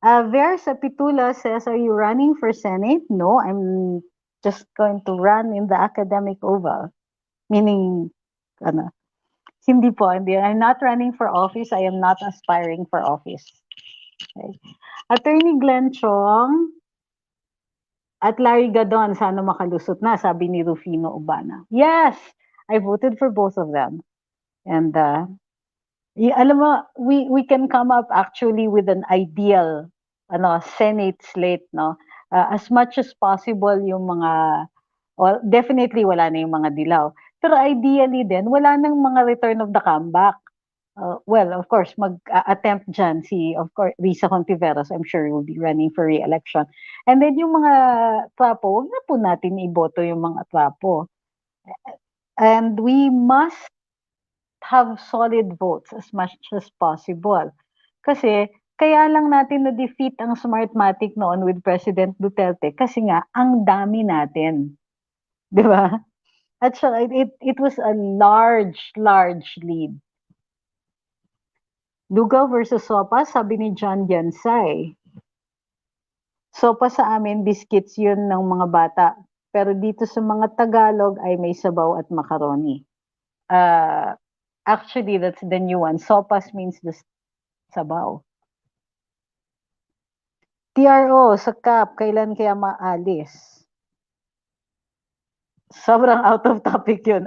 Speaker 1: Ver Sapitula says, are you running for Senate? No, I'm just going to run in the academic oval. Meaning, hindi po. I'm not running for office. I am not aspiring for office. Okay. Attorney Glenn Chong at Larry Gadon, sana makalusot na, sabi ni Rufino Ubana. Yes, I voted for both of them. And alam mo, we can come up actually with an ideal Senate slate, no? As much as possible yung mga, well, definitely wala na yung mga dilaw. Pero ideally din, wala nang mga return of the comeback. well, of course, mag-attempt dyan si, of course, Risa Hontiveros, I'm sure will be running for re-election. And then yung mga trapo, wag na po natin iboto yung mga trapo. And we must have solid votes as much as possible. Kasi, kaya lang natin na-defeat ang Smartmatic noon with President Duterte kasi nga, ang dami natin. Di ba? At so, it was a large lead. Lugaw versus sopa, sabi ni John Yansay. Sopa sa amin, biscuits yun ng mga bata. Pero dito sa mga Tagalog ay may sabaw at macaroni. Actually, that's the new one. Sopas means the sabaw. TRO sa CAP, kailan kaya maalis? Sobrang out of topic yun.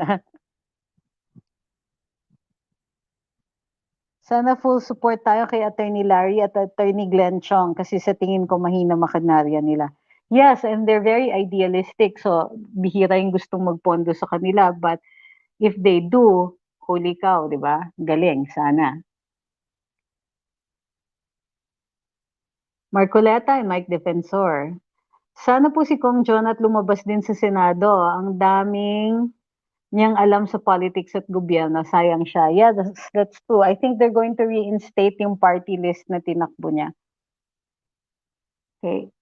Speaker 1: Sana full support tayo kay Attorney Larry at Attorney Glenn Chong kasi sa tingin ko mahina makinarya nila. Yes, and they're very idealistic. So, bihira yung gustong magpondo sa kanila. But if they do, holy cow, di ba? Galing, sana. Marcoleta and Mike Defensor. Sana po si Kong John at lumabas din sa Senado. Ang daming niyang alam sa politics at gobyerno. Sayang siya. Yeah, that's true. I think they're going to reinstate yung party list na tinakbo niya. Okay.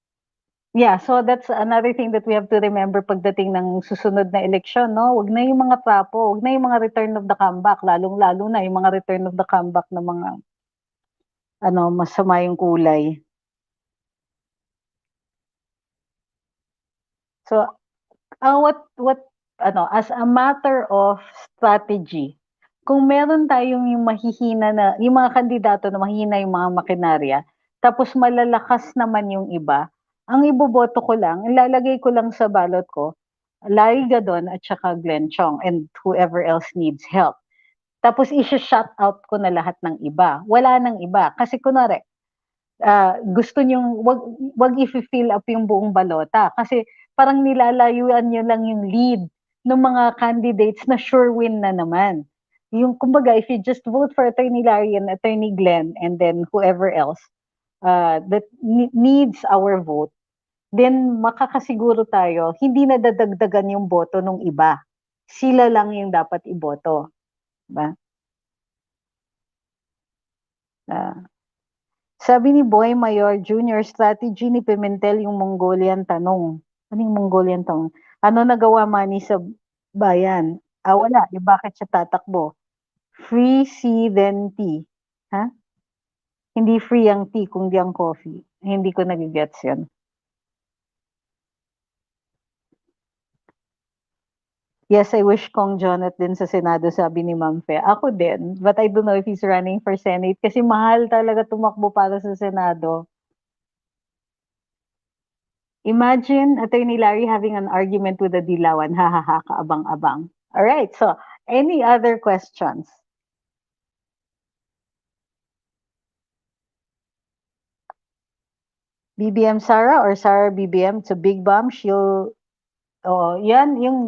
Speaker 1: Yeah, so that's another thing that we have to remember pagdating ng susunod na eleksyon, no? Wag na yung mga trapo, wag na yung mga return of the comeback, lalong-lalo na yung mga return of the comeback na mga masama yung kulay. So, as a matter of strategy, kung meron tayong yung mahihina na, yung mga kandidato na mahina yung mga makinarya, tapos malalakas naman yung iba, ang iboboto ko lang, ilalagay ko lang sa ballot ko, Larry Gadon at saka Glenn Chong and whoever else needs help. Tapos i-shout out ko na lahat ng iba. Wala nang iba. Kasi kunwari, gusto nyong wag i-fill up yung buong balota kasi parang nilalayuan nyo lang yung lead ng mga candidates na sure win na naman. Yung kumbaga, if you just vote for Attorney Larry and Attorney Glenn and then whoever else that needs our vote, then makakasiguro tayo, hindi na dadagdagan yung boto ng iba. Sila lang yung dapat iboto. Diba? Sabi ni Boy Mayor Jr., strategy ni Pimentel yung Mongolian tanong. Ano yung Mongolian tanong? Ano nagawa Manny sa bayan? Wala. Bakit siya tatakbo? Free C then tea. Ha? Hindi free ang tea, kundi ang coffee. Hindi ko nagigets yun. Yes, I wish Kong Jonat din sa Senado, sabi ni Ma'am Fe. Ako din, but I don't know if he's running for Senate kasi mahal talaga tumakbo para sa Senado. Imagine Attorney Larry having an argument with a Dilawan. Ha ha ha, kaabang-abang. All right, so any other questions? BBM Sarah or Sarah BBM? It's a big bomb.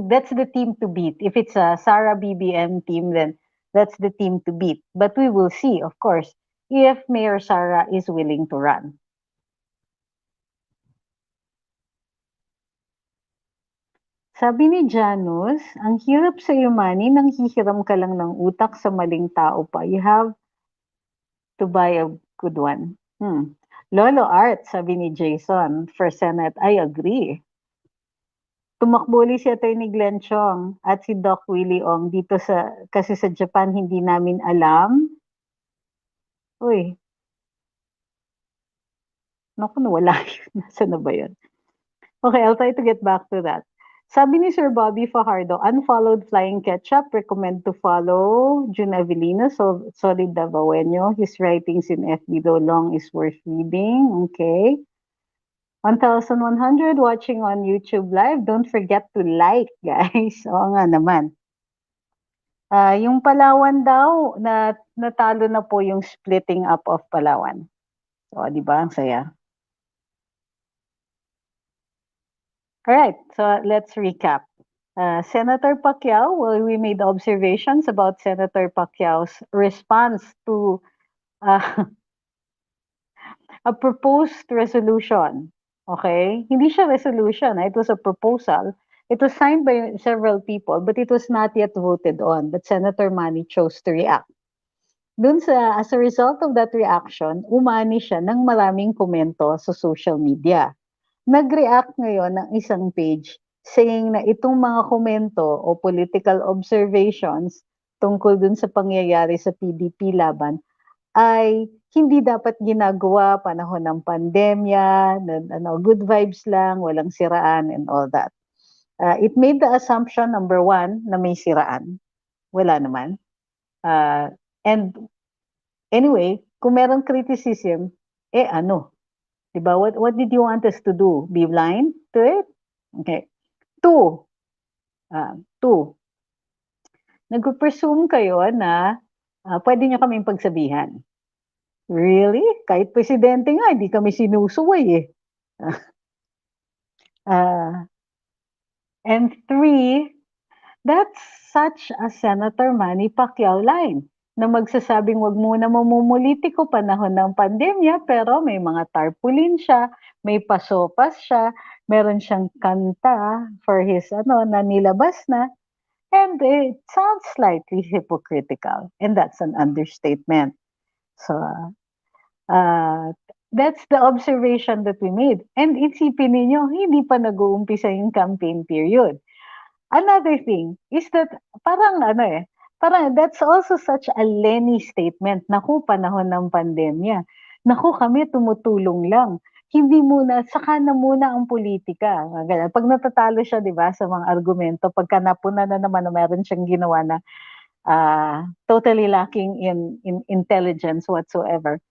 Speaker 1: That's the team to beat. If it's a Sarah BBM team, then that's the team to beat. But we will see, of course, if Mayor Sarah is willing to run. Sabi ni Janus, ang hirap sa iyo, Manny, nang hihiram ka lang ng utak sa maling tao pa. You have to buy a good one. Lolo Art, sabi ni Jason, for Senate, I agree. Tumakbo ulit si Atty. Glenn Chong at si Doc Willie Ong dito kasi sa Japan hindi namin alam. Uy. Naku, nawala yun. Nasaan na ba yun? Okay, I'll try to get back to that. Sabi ni Sir Bobby Fajardo, unfollowed Flying Ketchup, recommend to follow June Avellino, Solid Davaoenyo. His writings in FB, though long, is worth reading. Okay. 1,100 watching on YouTube Live. Don't forget to like, guys. Oo nga naman. Yung Palawan daw, natalo na po yung splitting up of Palawan. So, di ba? Ang saya. Alright, so let's recap. Senator Pacquiao, well, we made observations about Senator Pacquiao's response to uh, a proposed resolution. Okay? Hindi siya resolution. It was a proposal. It was signed by several people, but it was not yet voted on. But Senator Manny chose to react. As a result of that reaction, umani siya ng maraming komento sa social media. Nag-react ngayon ng isang page saying na itong mga komento o political observations tungkol dun sa pangyayari sa PDP laban ay hindi dapat ginagawa panahon ng pandemya, good vibes lang, walang siraan and all that. It made the assumption, number one, na may siraan. Wala naman. And anyway, kung merong criticism, ano? Diba? What did you want us to do? Be blind to it? Okay. Two, nag-presume kayo na pwede nyo kaming pagsabihan. Really? Kahit presidente nga, hindi kami sinusuway eh. And three, that's such a Senator Manny Pacquiao line na magsasabing wag muna mamumulitiko panahon ng pandemya pero may mga tarpaulin siya, may pasopas siya, meron siyang kanta for his na nilabas na, and it sounds slightly hypocritical, and that's an understatement. So that's the observation that we made. And isipin ninyo, hindi pa nag-uumpisa yung campaign period. Another thing is that parang that's also such a Lenny statement. Naku, panahon ng pandemya. Naku, kami tumutulong lang. Hindi muna, saka na muna ang politika. Pag natatalo siya, di ba, sa mga argumento, pagka napuna na naman na meron siyang ginawa na totally lacking in intelligence whatsoever.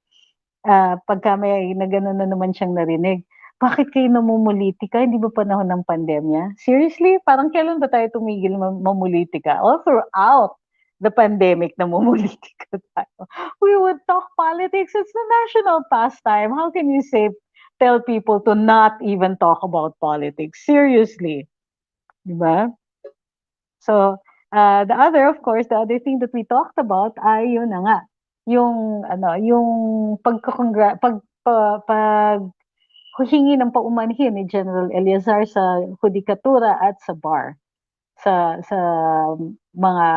Speaker 1: Pagka may na gano'n na naman siyang narinig, bakit kayo namumulitika? Hindi ba panahon ng pandemya? Seriously? Parang kailan ba tayo tumigil mamulitika? All throughout the pandemic, namumulitika tayo. We would talk politics. It's the national pastime. How can you tell people to not even talk about politics? Seriously. Diba? So, the other thing that we talked about ay yun na nga, yung hingi ng paumanhin ni General Eleazar sa hudikatura at sa bar sa mga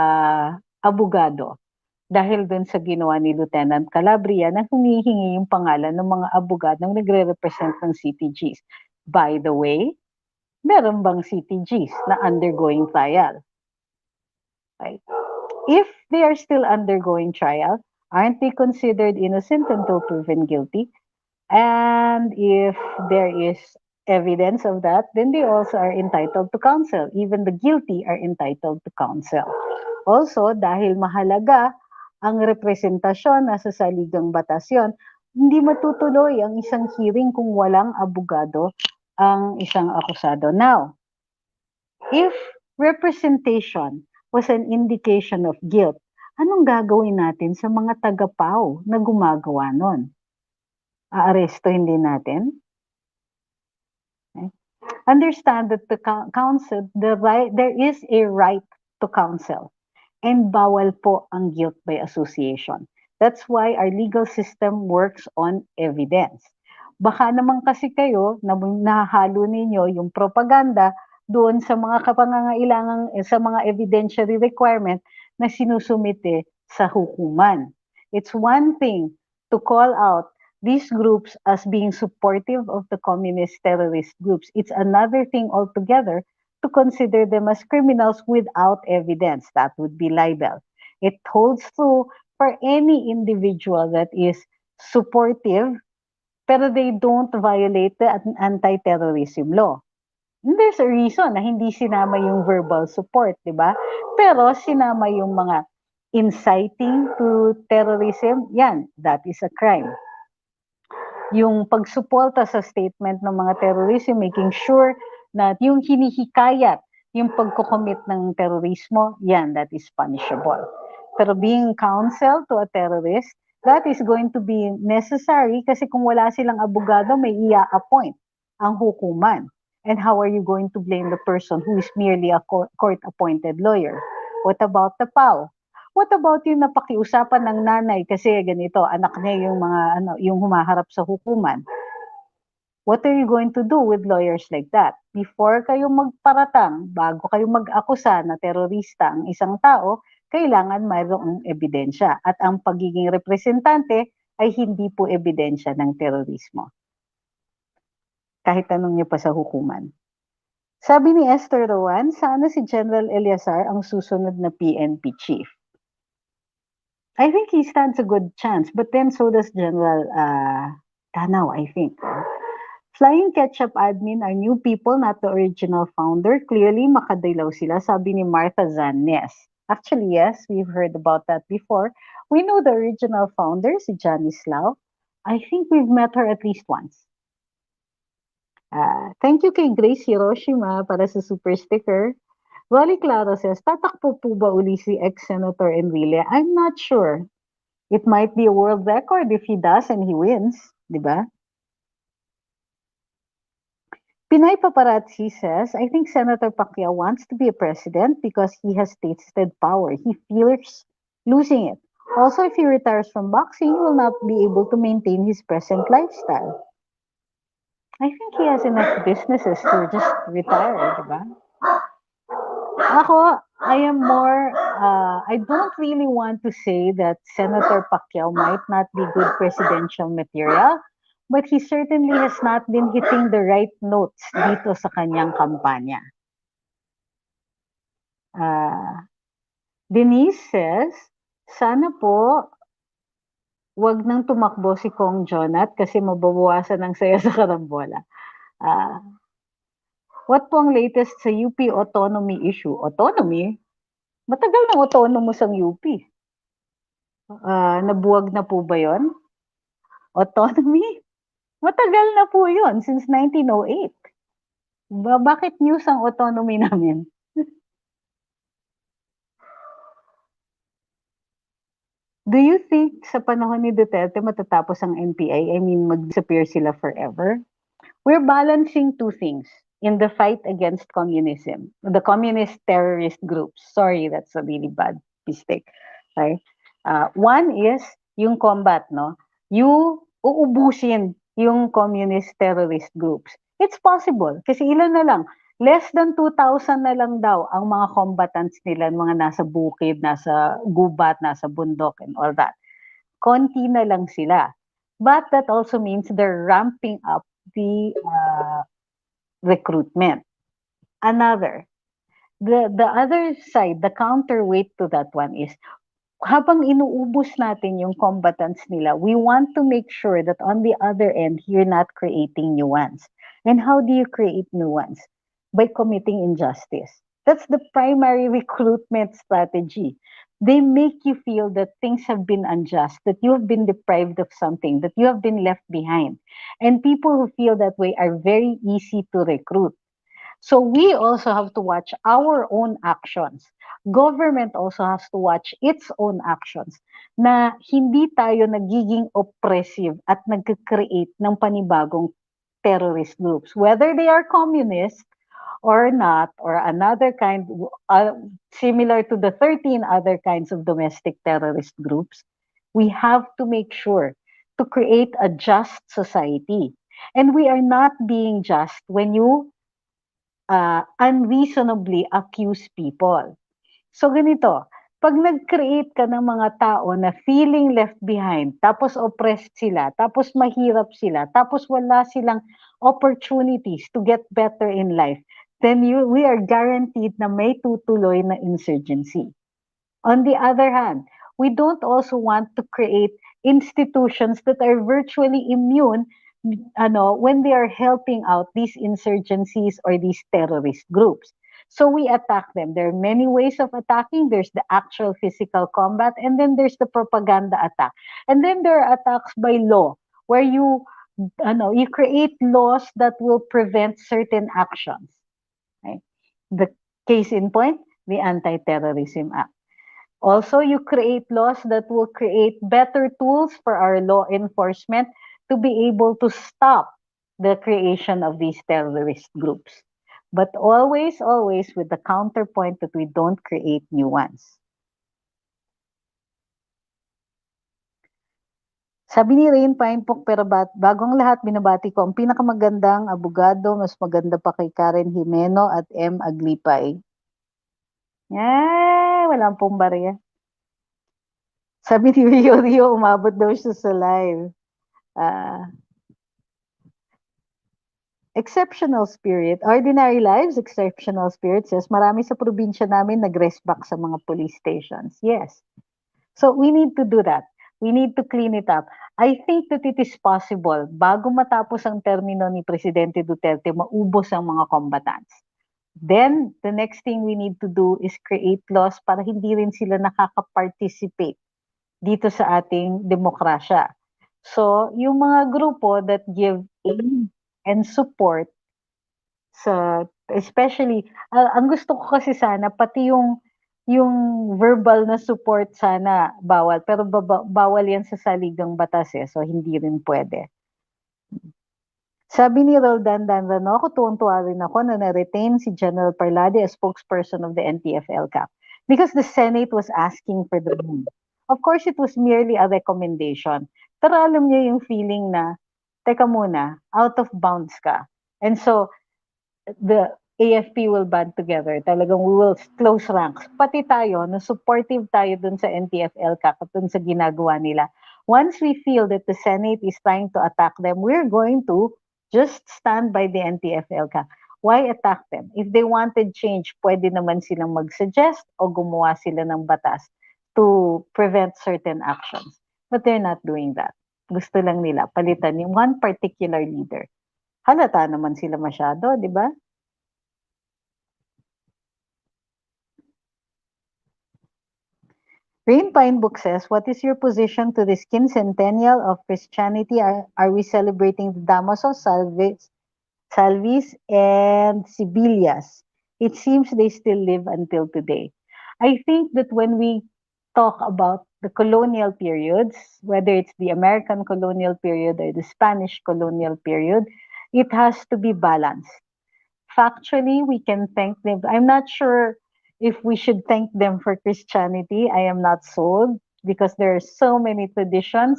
Speaker 1: abogado dahil dun sa ginawa ni Lieutenant Calabria na humihingi yung pangalan ng mga abogadong nagre-represent ng CTGs. By the way, meron bang CTGs na undergoing trial? Right? If they are still undergoing trial, aren't they considered innocent until proven guilty? And if there is evidence of that, then they also are entitled to counsel. Even the guilty are entitled to counsel. Also, dahil mahalaga ang representasyon nasa saligang batas yun, hindi matutuloy ang isang hearing kung walang abogado ang isang akusado. Now, if representation was an indication of guilt, anong gagawin natin sa mga tagapaw na gumagawa nun? Aarestohin din natin? Okay. Understand that the counsel, there is a right to counsel, and bawal po ang guilt by association. That's why our legal system works on evidence. Baka naman kasi kayo, nahalo ninyo yung propaganda doon sa mga kapangangailangan, sa mga evidentiary requirement na sinusumite sa hukuman. It's one thing to call out these groups as being supportive of the communist terrorist groups. It's another thing altogether to consider them as criminals without evidence. That would be libel. It holds true for any individual that is supportive, pero they don't violate the anti-terrorism law. And there's a reason na hindi sinama yung verbal support, di ba? Pero sinama yung mga inciting to terrorism, yan, that is a crime. Yung pagsuporta sa statement ng mga terrorism, making sure na yung hinihikayat, yung pagkocommit ng terorismo, yan, that is punishable. Pero being counsel to a terrorist, that is going to be necessary kasi kung wala silang abogado, may i-appoint ang hukuman. And how are you going to blame the person who is merely a court-appointed lawyer? What about the PAW? What about yung napakiusapan ng nanay kasi ganito, anak niya yung mga yung humaharap sa hukuman? What are you going to do with lawyers like that? Before kayo magparatang, bago kayo mag-akusa na terorista ang isang tao, kailangan mayroong ebidensya. At ang pagiging representante ay hindi po ebidensya ng terorismo. Kahit tanong niyo pa sa hukuman. Sabi ni Esther Rowan, sana si General Eleazar ang susunod na PNP chief. I think he stands a good chance, but then so does General Tanaw, I think. Flying Ketchup admin are new people, not the original founder. Clearly, makadilaw sila, sabi ni Martha Zanes. Actually, yes, we've heard about that before. We know the original founder, si Janice Lau. I think we've met her at least once. Thank you kay Grace Hiroshima para sa super sticker. Wally Claro says, tatakpo po ba uli si ex-Senator Enrile? I'm not sure. It might be a world record if he does and he wins, di ba? Pinay Paparazzi says, I think Senator Pacquiao wants to be a president because he has tasted power. He fears losing it. Also, if he retires from boxing, he will not be able to maintain his present lifestyle. I think he has enough businesses to just retire, diba? Ako, I am more, I don't really want to say that Senator Pacquiao might not be good presidential material, but he certainly has not been hitting the right notes dito sa kanyang kampanya. Denise says, sana po wag nang tumakbo si Kong Jonat kasi mababawasan ang saya sa karambola. What po ang latest sa UP autonomy issue? Autonomy? Matagal na autonomous ang UP. Nabuwag na po ba yon? Autonomy? Matagal na po yon, since 1908. Bakit news ang autonomy namin? Do you think sa panahon ni Duterte matatapos ang NPA? I mean, mag-disappear sila forever? We're balancing two things in the fight against communism. The communist terrorist groups. Sorry, that's a really bad mistake. Okay? One is yung combat, no? You uubusin yung communist terrorist groups. It's possible. Kasi ilan na lang? Less than 2,000 na lang daw ang mga combatants nila, mga nasa bukid, nasa gubat, nasa bundok, and all that. Konti na lang sila. But that also means they're ramping up the recruitment. Another, the other side, the counterweight to that one is, habang inuubos natin yung combatants nila, we want to make sure that on the other end, you're not creating new ones. And how do you create new ones? By committing injustice. That's the primary recruitment strategy. They make you feel that things have been unjust, that you have been deprived of something, that you have been left behind. And people who feel that way are very easy to recruit. So we also have to watch our own actions. Government also has to watch its own actions na hindi tayo nagiging oppressive at nag-create ng panibagong terrorist groups. Whether they are communist or not, or another kind, similar to the 13 other kinds of domestic terrorist groups, we have to make sure to create a just society. And we are not being just when you unreasonably accuse people. So ganito, pag nag-create ka ng mga tao na feeling left behind, tapos oppressed sila, tapos mahirap sila, tapos wala silang opportunities to get better in life, then we are guaranteed na may tutuloy na insurgency. On the other hand, we don't also want to create institutions that are virtually immune when they are helping out these insurgencies or these terrorist groups. So we attack them. There are many ways of attacking. There's the actual physical combat, and then there's the propaganda attack. And then there are attacks by law, where you create laws that will prevent certain actions. Right? The case in point, the Anti-Terrorism Act. Also, you create laws that will create better tools for our law enforcement to be able to stop the creation of these terrorist groups. But always, always with the counterpoint that we don't create new ones. Sabi ni Rain Pinepok, pero bagong lahat, binabati ko ang pinakamagandang abogado, mas maganda pa kay Karen Jimeno at M. Aglipay. Walang pong barya. Sabi ni Rio Rio, umabot daw siya sa live. Exceptional spirit, ordinary lives, exceptional spirit says, marami sa probinsya namin nag-rest back sa mga police stations. Yes. So we need to do that. We need to clean it up. I think that it is possible, bago matapos ang termino ni Presidente Duterte, maubos ang mga combatants. Then, the next thing we need to do is create laws para hindi rin sila nakaka-participate dito sa ating demokrasya. So, yung mga grupo that give aid and support sa, especially, ang gusto ko kasi sana, pati yung verbal na support sana bawal, pero bawal yan sa saligang batas so hindi rin pwede. Sabi ni Roldan Danrano, ako tuwang-tuwa rin ako na na-retain si General Parlade as spokesperson of the NTF-LCAP because the Senate was asking for the move. Of course, it was merely a recommendation. Pero alam niyo yung feeling na, teka muna, out of bounds ka. And so, the AFP will band together. Talagang we will close ranks. Pati tayo, na supportive tayo dun sa NTF-LCAP at dun sa ginagawa nila. Once we feel that the Senate is trying to attack them, we're going to just stand by the NTF-LCAP. Why attack them? If they wanted change, pwede naman silang mag-suggest o gumawa sila ng batas to prevent certain actions. But they're not doing that. Gusto lang nila palitan yung one particular leader. Halata naman sila masyado, di ba? Rain Pine Book says, what is your position to this quincentennial of Christianity? Are we celebrating the Damasos, Salvis, and Sibilias? It seems they still live until today. I think that when we talk about the colonial periods, whether it's the American colonial period or the Spanish colonial period, it has to be balanced. Factually, we can thank them. I'm not sure if we should thank them for Christianity. I am not sold because there are so many traditions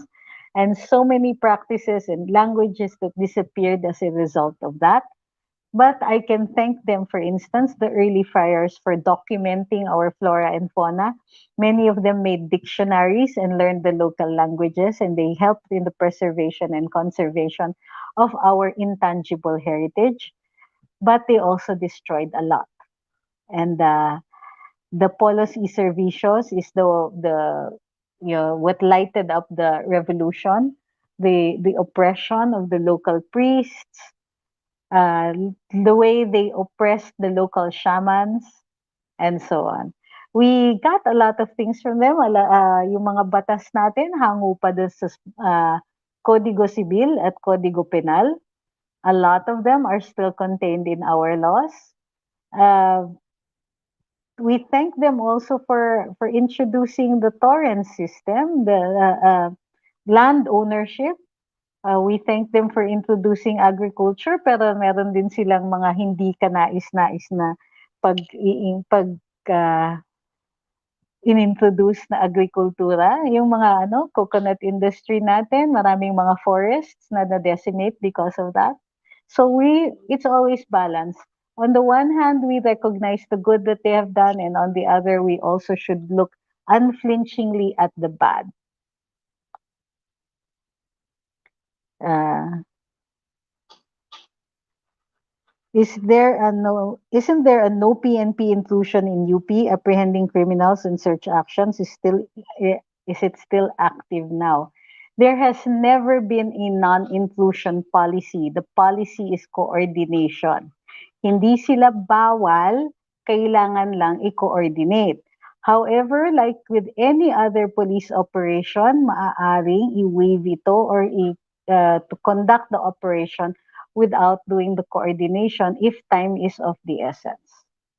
Speaker 1: and so many practices and languages that disappeared as a result of that. But I can thank them, for instance, the early friars for documenting our flora and fauna. Many of them made dictionaries and learned the local languages, and they helped in the preservation and conservation of our intangible heritage. But they also destroyed a lot. And the Polos y Servicios is the what lighted up the revolution, the oppression of the local priests, the way they oppressed the local shamans, and so on. We got a lot of things from them. Yung mga batas natin, hango pa dun sa Código Civil at Código Penal. A lot of them are still contained in our laws. We thank them also for introducing the torrent system, the land ownership. We thank them for introducing agriculture, pero meron din silang mga hindi kanais-nais na pag inintroduce na agrikultura. Yung mga coconut industry natin, maraming mga forests na na-decimate because of that. So it's always balanced. On the one hand, we recognize the good that they have done, and on the other, we also should look unflinchingly at the bad. Isn't there a no PNP intrusion in UP apprehending criminals and search actions? Is it still active now? There has never been a non-intrusion policy. The policy is coordination. Hindi sila bawal, kailangan lang i-coordinate. However, like with any other police operation, maaaring i-waive ito or to conduct the operation without doing the coordination if time is of the essence.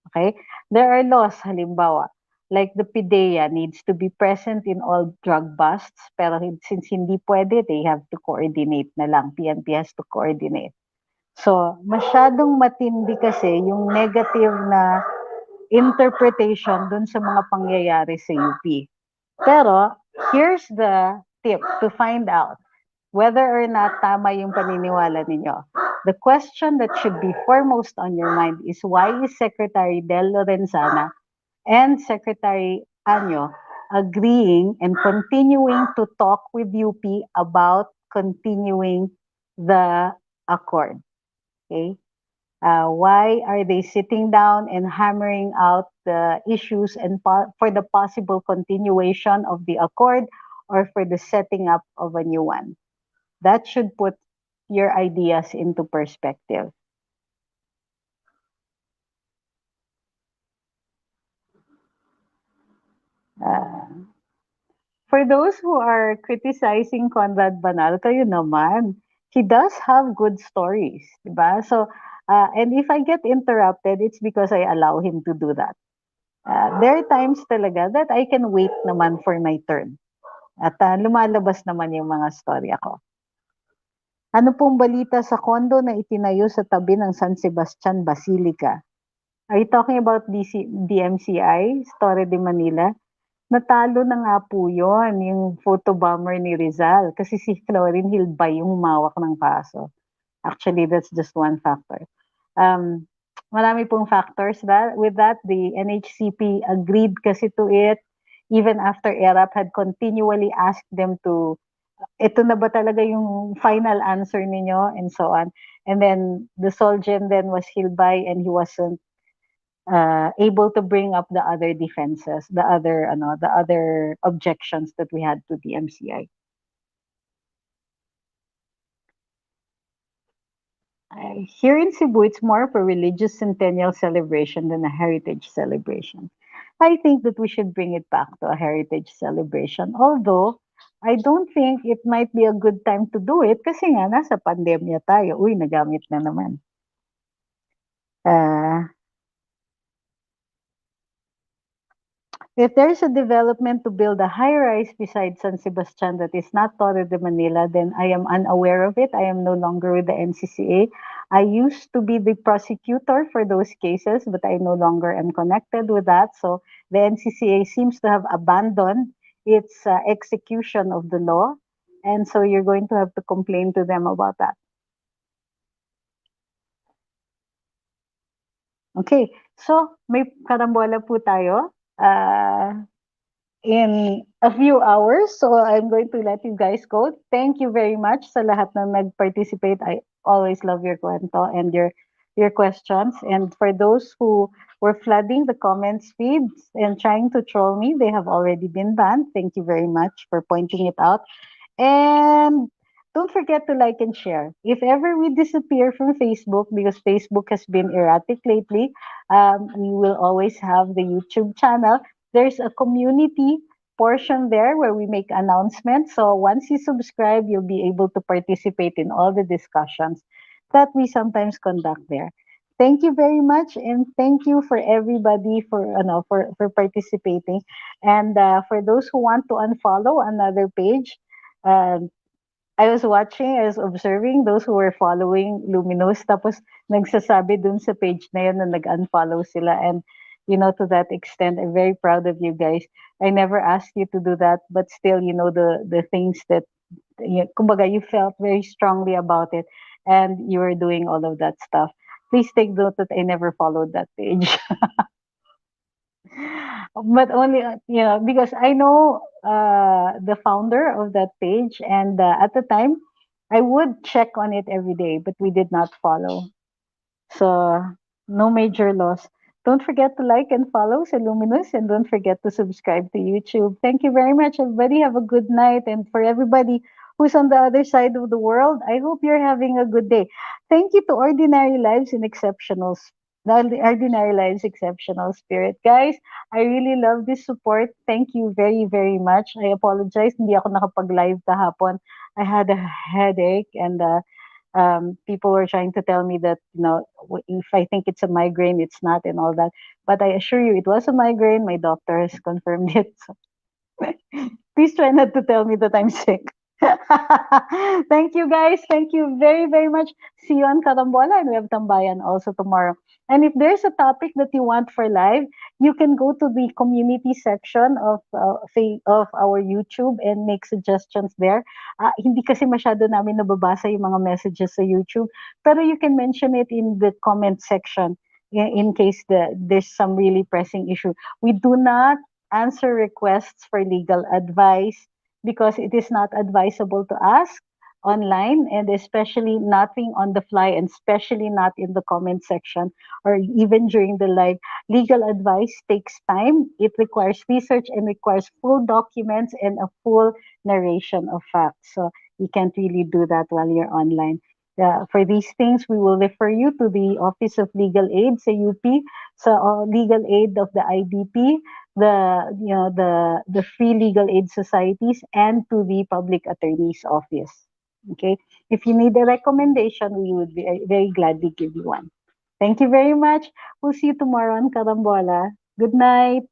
Speaker 1: Okay? There are laws, halimbawa, like the PIDEA needs to be present in all drug busts, pero since hindi pwede, they have to coordinate na lang. PNP has to coordinate. So, masyadong matindi kasi yung negative na interpretation dun sa mga pangyayari sa UP. Pero, here's the tip to find out whether or not tama yung paniniwala ninyo. The question that should be foremost on your mind is why is Secretary Del Lorenzana and Secretary Anyo agreeing and continuing to talk with UP about continuing the accord? Okay? Why are they sitting down and hammering out the issues and for the possible continuation of the accord or for the setting up of a new one? That should put your ideas into perspective. Uh, for those who are criticizing Conrad Banal, kayo naman, he does have good stories, diba? So, and if I get interrupted, it's because I allow him to do that. There are times talaga that I can wait naman for my turn. At lumalabas naman yung mga storya ko. Ano pong balita sa kondo na itinayo sa tabi ng San Sebastian Basilica? Are you talking about DMCI, Torre de Manila? Natalo na nga po yun, yung photobomber ni Rizal. Kasi si Florin Hilbay yung humawak ng kaso. Actually, that's just one factor. Marami pong factors with that. The NHCP agreed kasi to it even after ERAP had continually asked them to, ito na ba talaga yung final answer ninyo and so on. And then the Solgen then was Hilbay and he wasn't able to bring up the other defenses, the other objections that we had to the MCI. Here in Cebu, it's more of a religious centennial celebration than a heritage celebration. I think that we should bring it back to a heritage celebration. Although, I don't think it might be a good time to do it kasi nga nasa pandemya tayo. Uy, nagamit na naman. If there's a development to build a high-rise beside San Sebastian that is not Torre de Manila, then I am unaware of it. I am no longer with the NCCA. I used to be the prosecutor for those cases, but I no longer am connected with that. So the NCCA seems to have abandoned its execution of the law. And so you're going to have to complain to them about that. Okay, so may karambola po tayo. In a few hours. So I'm going to let you guys go. Thank you very much sa lahat na nag-participate. I always love your kwento and your questions. And for those who were flooding the comments feeds and trying to troll me, they have already been banned. Thank you very much for pointing it out. And don't forget to like and share. If ever we disappear from Facebook, because Facebook has been erratic lately, we will always have the YouTube channel. There's a community portion there where we make announcements. So once you subscribe, you'll be able to participate in all the discussions that we sometimes conduct there. Thank you very much, and thank you for everybody for participating. And for those who want to unfollow another page, um, I was watching, I was observing those who were following Luminous, tapos nagsasabi dun sa page na yun na nag-unfollow sila. And, to that extent, I'm very proud of you guys. I never asked you to do that, but still, the things that, kumbaga, you felt very strongly about it, and you were doing all of that stuff. Please take note that I never followed that page. But only because I know the founder of that page, and at the time I would check on it every day, but we did not follow, so no major loss. Don't forget to like and follow sa Luminous, and don't forget to subscribe to YouTube. Thank you very much, everybody. Have a good night. And for everybody who's on the other side of the world, I hope you're having a good day. Thank you to Ordinary Lives in Ordinary Lives Exceptional Spirit. Guys, I really love this support. Thank you very, very much. I apologize, hindi ako nakapag-live kahapon. I had a headache, and people were trying to tell me that, if I think it's a migraine, it's not, and all that. But I assure you, it was a migraine. My doctor has confirmed it. So please try not to tell me that I'm sick. Thank you, guys. Thank you very, very much. See you on Karambola, and we have Tambayan also tomorrow. And if there's a topic that you want for live, you can go to the community section of our YouTube and make suggestions there. Hindi kasi masyado namin nababasa yung mga messages sa YouTube, pero you can mention it in the comment section in case there's some really pressing issue. We do not answer requests for legal advice because it is not advisable to ask online, and especially nothing on the fly, and especially not in the comment section or even during the live. Legal advice takes time. It requires research and requires full documents and a full narration of facts. So you can't really do that while you're online. For these things, we will refer you to the Office of Legal Aid sa UP, sa legal aid of the IDP, the free legal aid societies, and to the public attorney's office. Okay, if you need a recommendation, we would be very gladly give you one. Thank you very much. We'll see you tomorrow on Karambola. Good night.